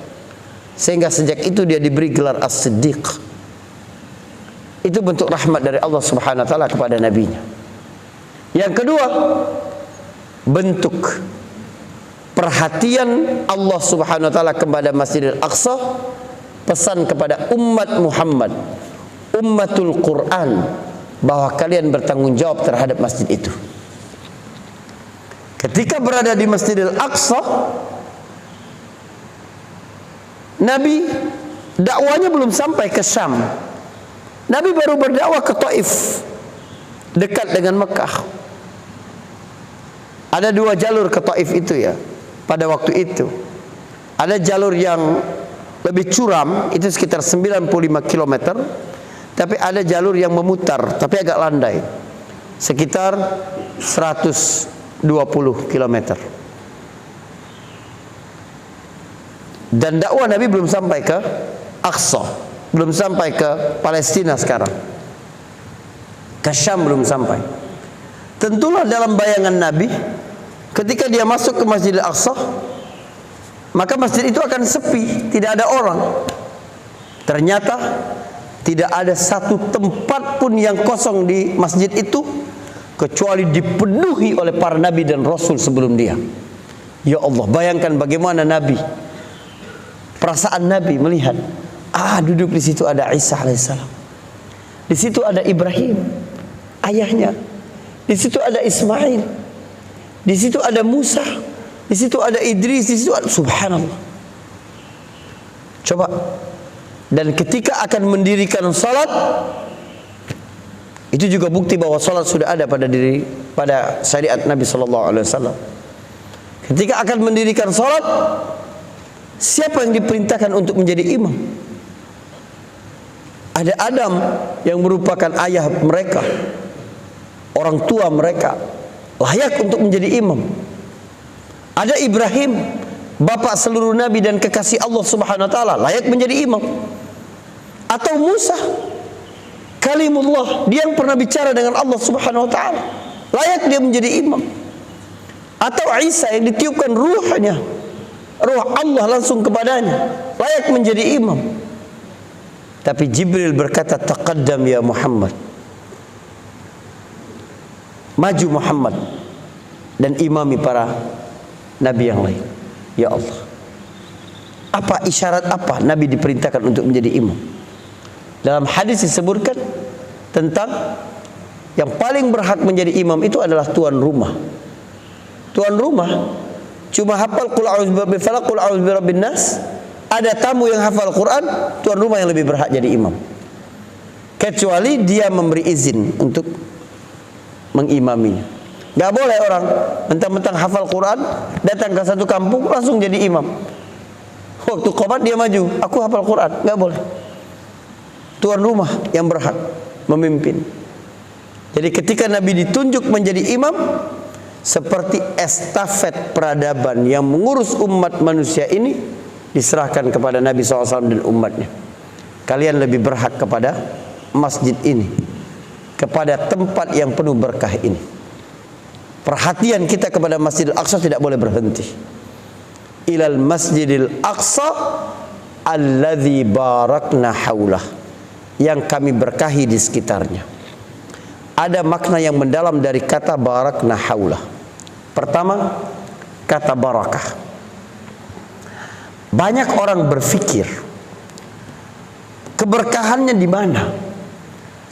Sehingga sejak itu dia diberi gelar As-Siddiq. Itu bentuk rahmat dari Allah Subhanahu wa taala kepada nabinya. Yang kedua, bentuk perhatian Allah Subhanahu wa taala kepada Masjidil Aqsa, pesan kepada umat Muhammad, ummatul Quran, bahwa kalian bertanggung jawab terhadap masjid itu. Ketika berada di Masjidil Aqsa, Nabi dakwanya belum sampai ke Syam. Nabi baru berdakwah ke Taif, dekat dengan Mekah. Ada dua jalur ke Taif itu ya, pada waktu itu. Ada jalur yang lebih curam, itu sekitar 95 km. Tapi ada jalur yang memutar, tapi agak landai, sekitar 120 km. Dan dakwah Nabi belum sampai ke Aqsa, belum sampai ke Palestina sekarang, ke Syam belum sampai. Tentulah dalam bayangan Nabi, ketika dia masuk ke Masjidil Aqsa, maka masjid itu akan sepi, tidak ada orang. Ternyata tidak ada satu tempat pun yang kosong di masjid itu, kecuali dipenuhi oleh para nabi dan rasul sebelum dia. Ya Allah, bayangkan bagaimana Nabi, perasaan Nabi melihat, duduk di situ ada Isa alaihissalam, di situ ada Ibrahim ayahnya, di situ ada Ismail, di situ ada Musa, di situ ada Idris, di situ ada, subhanallah. Coba. Dan ketika akan mendirikan salat, itu juga bukti bahwa salat sudah ada pada syariat Nabi sallallahu alaihi wasallam. Ketika akan mendirikan salat, siapa yang diperintahkan untuk menjadi imam? Ada Adam yang merupakan ayah mereka, orang tua mereka, layak untuk menjadi imam. Ada Ibrahim, bapak seluruh nabi dan kekasih Allah Subhanahu wa taala, layak menjadi imam. Atau Musa, kalimullah, dia yang pernah bicara dengan Allah Subhanahu wa taala, layak dia menjadi imam. Atau Isa yang ditiupkan ruhnya, ruh Allah langsung kepadanya, layak menjadi imam. Tapi Jibril berkata, taqaddam ya Muhammad, maju Muhammad dan imami para nabi yang lain. Ya Allah, apa isyarat apa Nabi diperintahkan untuk menjadi imam? Dalam hadis disebutkan tentang yang paling berhak menjadi imam itu adalah tuan rumah. Tuan rumah cuma hafal qul a'udzu birabbil falaq, qul a'udzu birabbin nas. Ada tamu yang hafal Quran, tuan rumah yang lebih berhak jadi imam, kecuali dia memberi izin untuk mengimaminya. Gak boleh orang mentang-mentang hafal Quran datang ke satu kampung langsung jadi imam. Waktu qomat dia maju, aku hafal Quran, gak boleh. Tuan rumah yang berhak memimpin. Jadi ketika Nabi ditunjuk menjadi imam, seperti estafet peradaban yang mengurus umat manusia ini diserahkan kepada Nabi SAW dan umatnya. Kalian lebih berhak kepada masjid ini, kepada tempat yang penuh berkah ini. Perhatian kita kepada Masjidil Aqsa tidak boleh berhenti. Ilal Masjidil Aqsa alladzi barakna haulah, yang kami berkahi di sekitarnya. Ada makna yang mendalam dari kata barakna haulah. Pertama, kata barakah. Banyak orang berpikir keberkahannya di mana?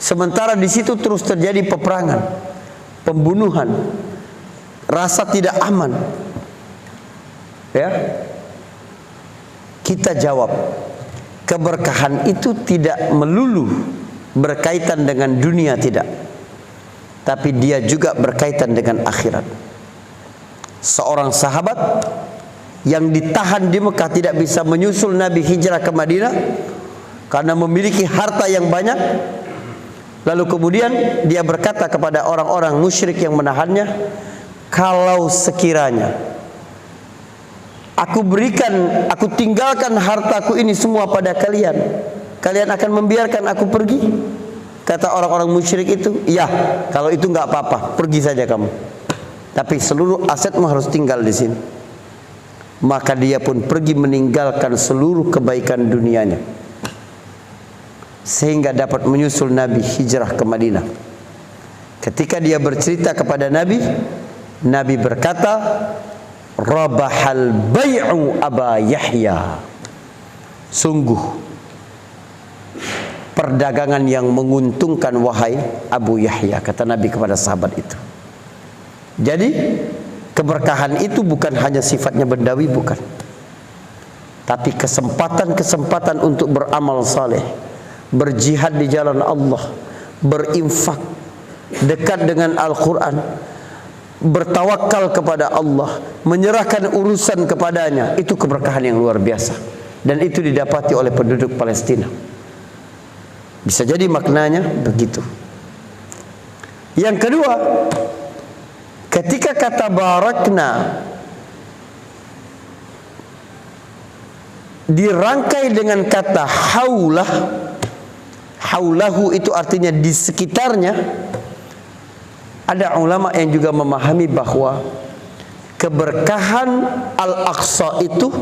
Sementara di situ terus terjadi peperangan, pembunuhan, rasa tidak aman. Ya. Kita jawab, keberkahan itu tidak melulu berkaitan dengan dunia, tidak. Tapi dia juga berkaitan dengan akhirat. Seorang sahabat yang ditahan di Mekah tidak bisa menyusul Nabi hijrah ke Madinah karena memiliki harta yang banyak. Lalu kemudian dia berkata kepada orang-orang musyrik yang menahannya, kalau sekiranya aku tinggalkan hartaku ini semua pada kalian, kalian akan membiarkan aku pergi? Kata orang-orang musyrik itu, iya, kalau itu nggak apa-apa, pergi saja kamu. Tapi seluruh asetmu harus tinggal di sini. Maka dia pun pergi meninggalkan seluruh kebaikan dunianya, sehingga dapat menyusul Nabi hijrah ke Madinah. Ketika dia bercerita kepada Nabi, Nabi berkata, Rabahal bai'u Aba Yahya. Sungguh perdagangan yang menguntungkan wahai Abu Yahya, kata Nabi kepada sahabat itu. Jadi keberkahan itu bukan hanya sifatnya bendawi, bukan. Tapi kesempatan-kesempatan untuk beramal saleh, berjihad di jalan Allah, berinfak, dekat dengan Al-Quran, bertawakal kepada Allah, menyerahkan urusan kepadanya, itu keberkahan yang luar biasa. Dan itu didapati oleh penduduk Palestina. Bisa jadi maknanya begitu. Yang kedua, ketika kata barakna dirangkai dengan kata haulah, haulahu itu artinya di sekitarnya. Ada ulama yang juga memahami bahwa keberkahan Al-Aqsa itu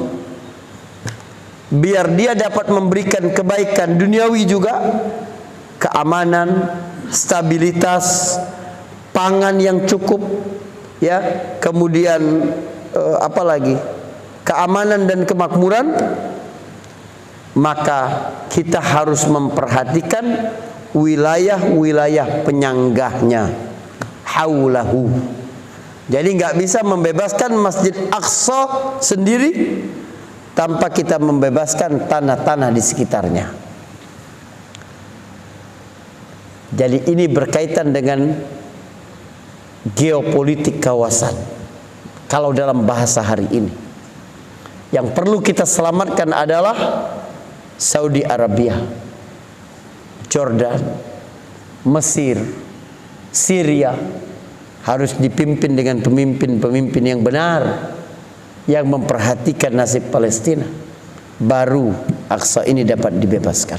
biar dia dapat memberikan kebaikan duniawi juga, keamanan, stabilitas, pangan yang cukup, ya, kemudian apalagi keamanan dan kemakmuran, maka kita harus memperhatikan wilayah-wilayah penyanggahnya. Haulahu. Jadi nggak bisa membebaskan Masjid Aqsa sendiri tanpa kita membebaskan tanah-tanah di sekitarnya. Jadi ini berkaitan dengan geopolitik kawasan. Kalau dalam bahasa hari ini, yang perlu kita selamatkan adalah Saudi Arabia, Jordan, Mesir, Syria, harus dipimpin dengan pemimpin-pemimpin yang benar, yang memperhatikan nasib Palestina. Baru Aqsa ini dapat dibebaskan.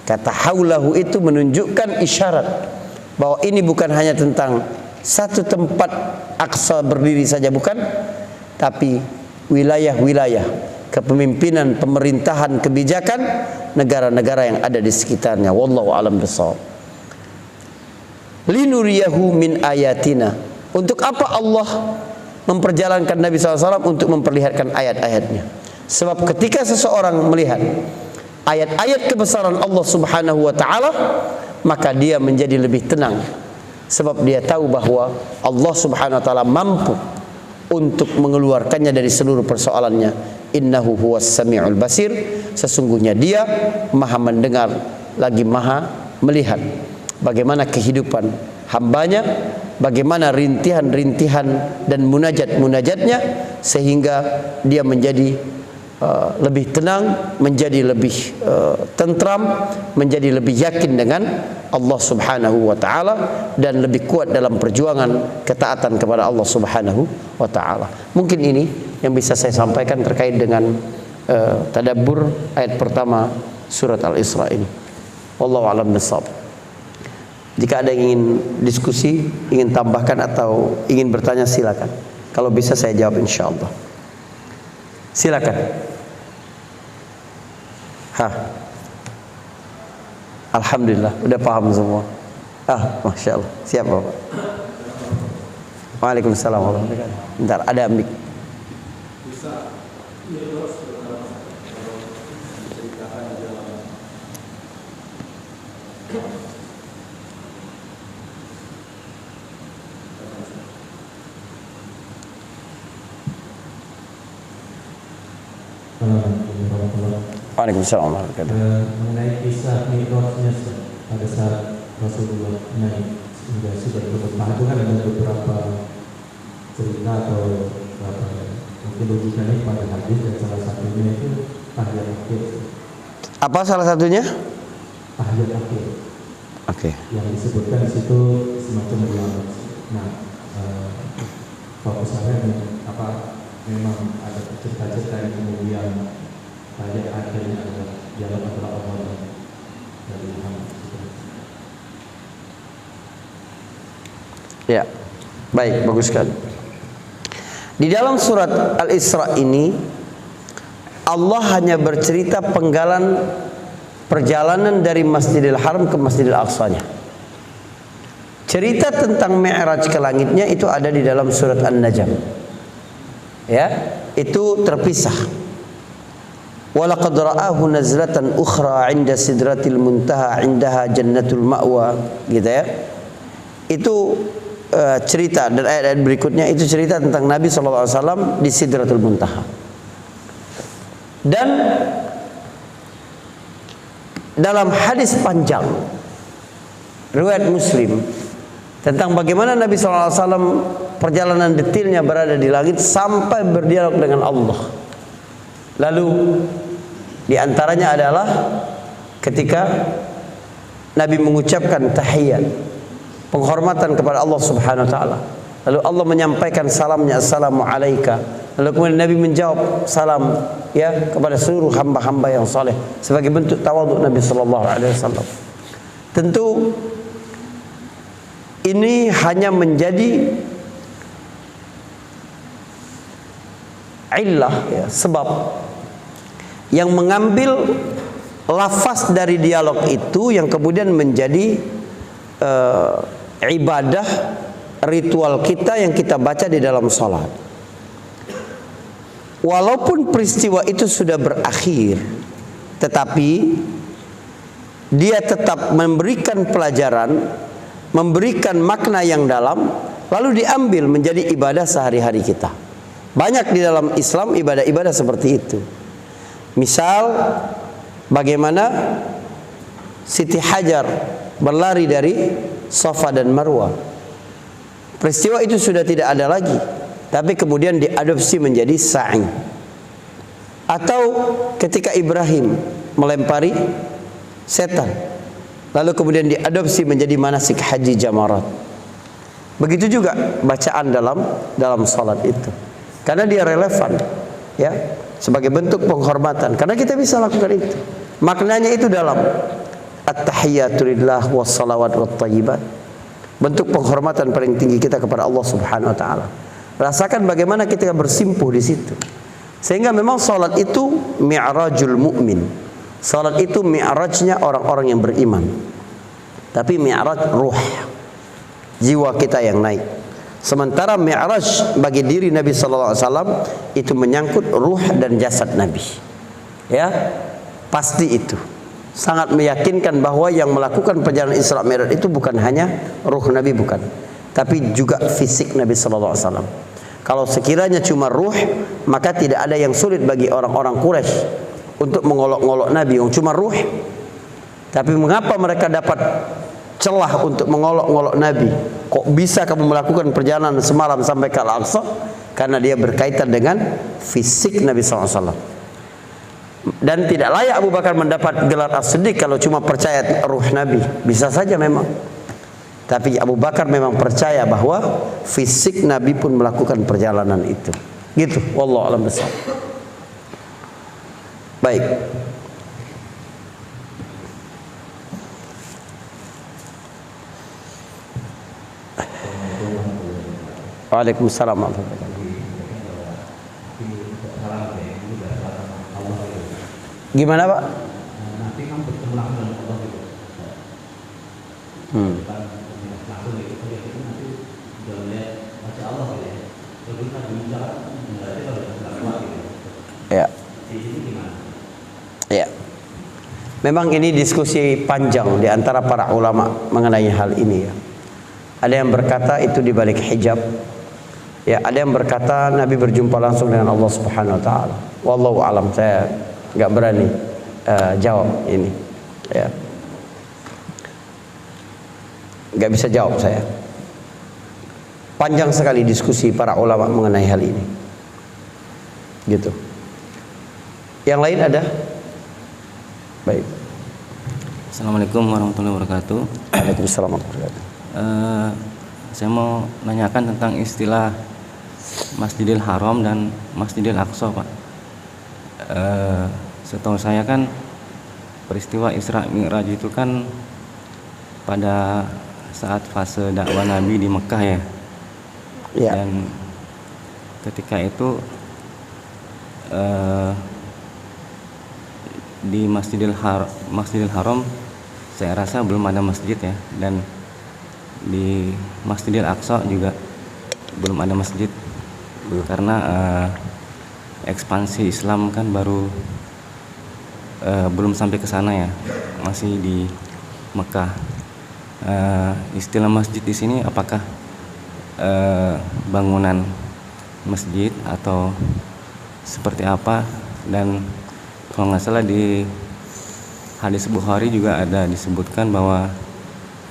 Kata haulahu itu menunjukkan isyarat bahwa ini bukan hanya tentang satu tempat Aqsa berdiri saja, bukan, tapi wilayah-wilayah kepemimpinan, pemerintahan, kebijakan negara-negara yang ada di sekitarnya. Wallahu a'lam bishawab. Linuriyahu min ayatina. Untuk apa Allah memperjalankan Nabi SAW? Untuk memperlihatkan ayat-ayatnya. Sebab ketika seseorang melihat ayat-ayat kebesaran Allah Subhanahu wa ta'ala, maka dia menjadi lebih tenang. Sebab dia tahu bahwa Allah Subhanahu wa ta'ala mampu untuk mengeluarkannya dari seluruh persoalannya. Innahu huwas sami'ul basir. Sesungguhnya dia maha mendengar lagi maha melihat bagaimana kehidupan hambanya, bagaimana rintihan-rintihan dan munajat-munajatnya, sehingga dia menjadi lebih tenang, menjadi lebih tentram, menjadi lebih yakin dengan Allah Subhanahu wa ta'ala, dan lebih kuat dalam perjuangan ketaatan kepada Allah Subhanahu wa ta'ala. Mungkin ini yang bisa saya sampaikan terkait dengan tadabbur ayat pertama surat Al-Isra ini. Wallahu a'lam bishawab. Jika ada yang ingin diskusi, ingin tambahkan atau ingin bertanya, silakan. Kalau bisa saya jawab insyaallah. Silakan. Alhamdulillah, udah paham semua. Masya Allah. Siap Bapak. Waalaikumsalam warahmatullahi wabarakatuh. Bentar, ada mic. Waalaikumsalam warahmatullahi wabarakatuh. Mengenai kisah Mi'rajnya pada saat Rasulullah naik hingga sudah bertemu itu kan ada beberapa cerita atau mungkin rujukannya pada hadis, dan salah satunya itu tahiyat akhir. Apa salah satunya? Tahiyat akhir. Oke. Yang disebutkan di situ semacam dialog. Nah, fokus saya apa memang ada cerita-cerita yang kemudian tahiyat akhirnya adalah dialog antara Allah dan Muhammad. Ya, baik, bagus sekali. Di dalam surat Al-Isra ini Allah hanya bercerita penggalan perjalanan dari Masjidil Haram ke Masjidil Aqsanya. Cerita tentang Mi'raj ke langitnya itu ada di dalam surat An-Najm. Ya, itu terpisah. Walaqad ra'ahu nazlatan ukhra 'inda sidratil muntaha 'indaha jannatul ma'wa, gitu ya. Itu cerita, dan ayat-ayat berikutnya itu cerita tentang Nabi SAW di Sidratul Muntaha. Dan dalam hadis panjang riwayat Muslim tentang bagaimana Nabi SAW perjalanan detailnya berada di langit sampai berdialog dengan Allah. Lalu di antaranya adalah ketika Nabi mengucapkan tahiyat, penghormatan kepada Allah Subhanahu wa taala. Lalu Allah menyampaikan salamnya, assalamu alayka. Lalu kemudian Nabi menjawab salam ya kepada seluruh hamba-hamba yang saleh sebagai bentuk tawadhu Nabi sallallahu alaihi wasallam. Tentu ini hanya menjadi illah ya, sebab yang mengambil lafaz dari dialog itu yang kemudian menjadi ibadah ritual kita yang kita baca di dalam salat. Walaupun peristiwa itu sudah berakhir, tetapi dia tetap memberikan pelajaran, memberikan makna yang dalam, lalu diambil menjadi ibadah sehari-hari kita. Banyak di dalam Islam ibadah-ibadah seperti itu. Misal bagaimana Siti Hajar berlari dari Safa dan Marwah. Peristiwa itu sudah tidak ada lagi, tapi kemudian diadopsi menjadi sa'i. Atau ketika Ibrahim melempari setan, lalu kemudian diadopsi menjadi manasik haji jamarat. Begitu juga bacaan dalam salat itu, karena dia relevan ya, sebagai bentuk penghormatan, karena kita bisa lakukan itu. Maknanya itu dalam at-tahiyyatu lillah was-salawat wat-thayyibat. Bentuk penghormatan paling tinggi kita kepada Allah Subhanahu wa taala. Rasakan bagaimana kita bersimpuh di situ. Sehingga memang salat itu mi'rajul mu'min. Salat itu mi'rajnya orang-orang yang beriman. Tapi mi'raj ruh, jiwa kita yang naik. Sementara mi'raj bagi diri Nabi sallallahu alaihi wasallam itu menyangkut ruh dan jasad Nabi. Ya, pasti itu. Sangat meyakinkan bahwa yang melakukan perjalanan Isra Mi'raj itu bukan hanya ruh Nabi, bukan, tapi juga fisik Nabi sallallahu alaihi wasallam. Kalau sekiranya cuma ruh, maka tidak ada yang sulit bagi orang-orang Quraisy untuk mengolok-ngolok Nabi yang cuma ruh. Tapi mengapa mereka dapat celah untuk mengolok-ngolok Nabi? Kok bisa kamu melakukan perjalanan semalam sampai ke Al-Aqsa? Karena dia berkaitan dengan fisik Nabi sallallahu alaihi wasallam. Dan tidak layak Abu Bakar mendapat gelar As-Siddiq kalau cuma percaya ruh Nabi. Bisa saja memang, tapi Abu Bakar memang percaya bahwa fisik Nabi pun melakukan perjalanan itu. Gitu, wallahu a'lam bishawab. Baik. Waalaikumsalam warahmatullahi wabarakatuh. Gimana Pak? Nanti kan bertemu langsung dengan Allah itu. Langsung itu nanti sudah melihat wajah Allah gitu ya. Terus kita bicara berarti kalau sudah kuat gitu. Ya. Di sini gimana? Ya. Memang ini diskusi panjang di antara para ulama mengenai hal ini ya. Ada yang berkata itu di balik hijab. Ya, ada yang berkata Nabi berjumpa langsung dengan Allah Subhanahu wa taala. Wallahu alam, saya nggak berani jawab ini. Ya. Nggak bisa jawab saya. Panjang sekali diskusi para ulama mengenai hal ini. Gitu. Yang lain ada? Baik. Assalamualaikum warahmatullahi wabarakatuh. Waalaikumsalam warahmatullahi wabarakatuh. Saya mau nanyakan tentang istilah Masjidil Haram dan Masjidil Aqsa, Pak. Setahu saya kan peristiwa Isra Mi'raj itu kan pada saat fase dakwah Nabi di Mekah ya. Ya. Dan ketika itu di Masjidil Haram saya rasa belum ada masjid ya, dan di Masjidil Aqsa juga belum ada masjid karena ekspansi Islam kan baru belum sampai ke sana ya, masih di Mekah. Istilah masjid di sini apakah bangunan masjid atau seperti apa? Dan kalau nggak salah di hadis Bukhari juga ada disebutkan bahwa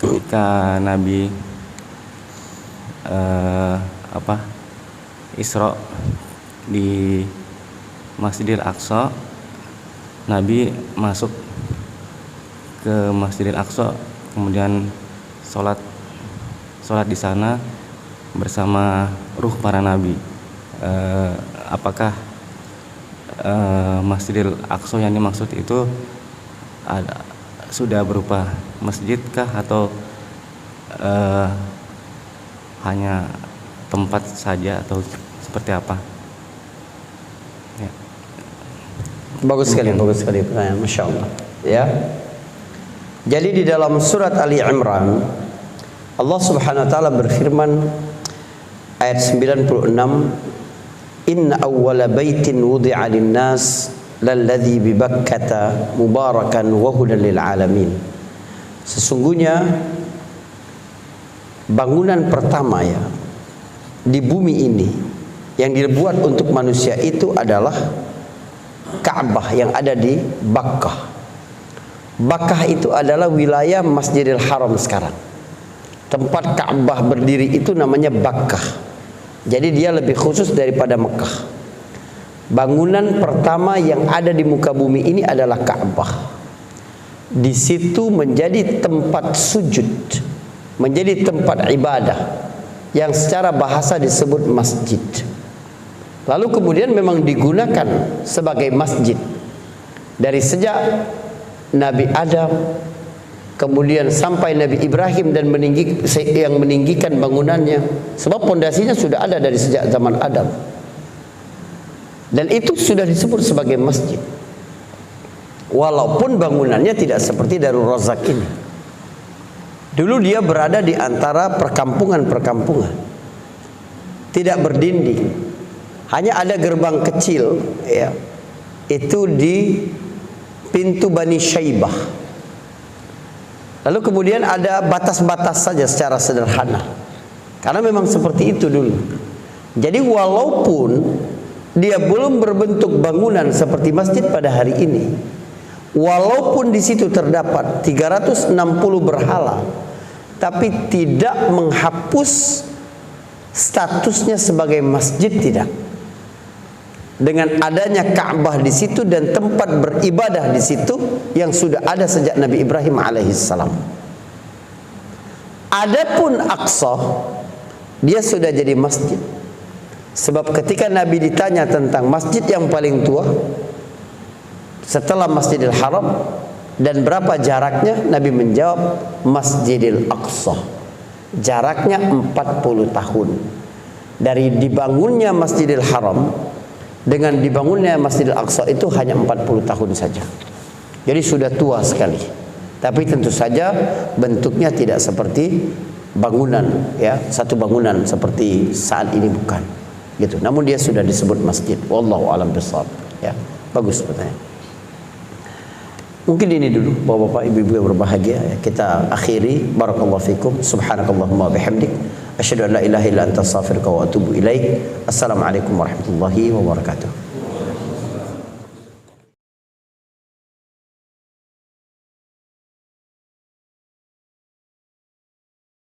ketika Nabi Isra di Masjidil Aqsa, Nabi masuk ke Masjidil Aqsa, kemudian sholat di sana bersama ruh para nabi. Apakah Masjidil Aqsa yang dimaksud itu sudah berupa masjidkah atau hanya tempat saja atau seperti apa? Ya. Bagus sekali pertanyaan, Masya Allah. Ya. Jadi di dalam surat Ali Imran, Allah Subhanahu Wa Taala berfirman ayat 96, Inna awwala baitin wudi'a lin-nas lalladzi bi Bakkata mubarakan wa hudan lil alamin. Sesungguhnya bangunan pertama ya di bumi ini yang dibuat untuk manusia itu adalah Ka'bah yang ada di Bakkah. Bakkah itu adalah wilayah Masjidil Haram sekarang. Tempat Ka'bah berdiri itu namanya Bakkah. Jadi dia lebih khusus daripada Mekah. Bangunan pertama yang ada di muka bumi ini adalah Ka'bah. Di situ menjadi tempat sujud, menjadi tempat ibadah yang secara bahasa disebut masjid. Lalu kemudian memang digunakan sebagai masjid dari sejak Nabi Adam, kemudian sampai Nabi Ibrahim dan yang meninggikan bangunannya, sebab pondasinya sudah ada dari sejak zaman Adam. Dan itu sudah disebut sebagai masjid. Walaupun bangunannya tidak seperti Darul Razak ini. Dulu dia berada di antara perkampungan-perkampungan. Tidak berdinding. Hanya ada gerbang kecil ya. Itu di pintu Bani Syaibah. Lalu kemudian ada batas-batas saja secara sederhana. Karena memang seperti itu dulu. Jadi walaupun dia belum berbentuk bangunan seperti masjid pada hari ini, walaupun di situ terdapat 360 berhala, tapi tidak menghapus statusnya sebagai masjid, tidak. Dengan adanya Ka'bah di situ dan tempat beribadah di situ yang sudah ada sejak Nabi Ibrahim alaihissalam. Adapun Aqsa, dia sudah jadi masjid. Sebab ketika Nabi ditanya tentang masjid yang paling tua setelah Masjidil Haram dan berapa jaraknya, Nabi menjawab Masjidil Aqsa. Jaraknya 40 tahun. Dari dibangunnya Masjidil Haram dengan dibangunnya Masjidil Aqsa itu hanya 40 tahun saja. Jadi sudah tua sekali. Tapi tentu saja bentuknya tidak seperti bangunan ya, satu bangunan seperti saat ini bukan. Gitu. Namun dia sudah disebut masjid. Wallahu a'lam bishawab. Ya, bagus pertanyaan. Mungkin ini dulu Bapak-bapak, Ibu-ibu yang berbahagia ya. Kita akhiri. Barakallahu fikum. Subhanakallahumma bihamdik, asyhadu an la ilaha illa anta astaghfiruka wa atubu ilaik. Assalamualaikum warahmatullahi wabarakatuh.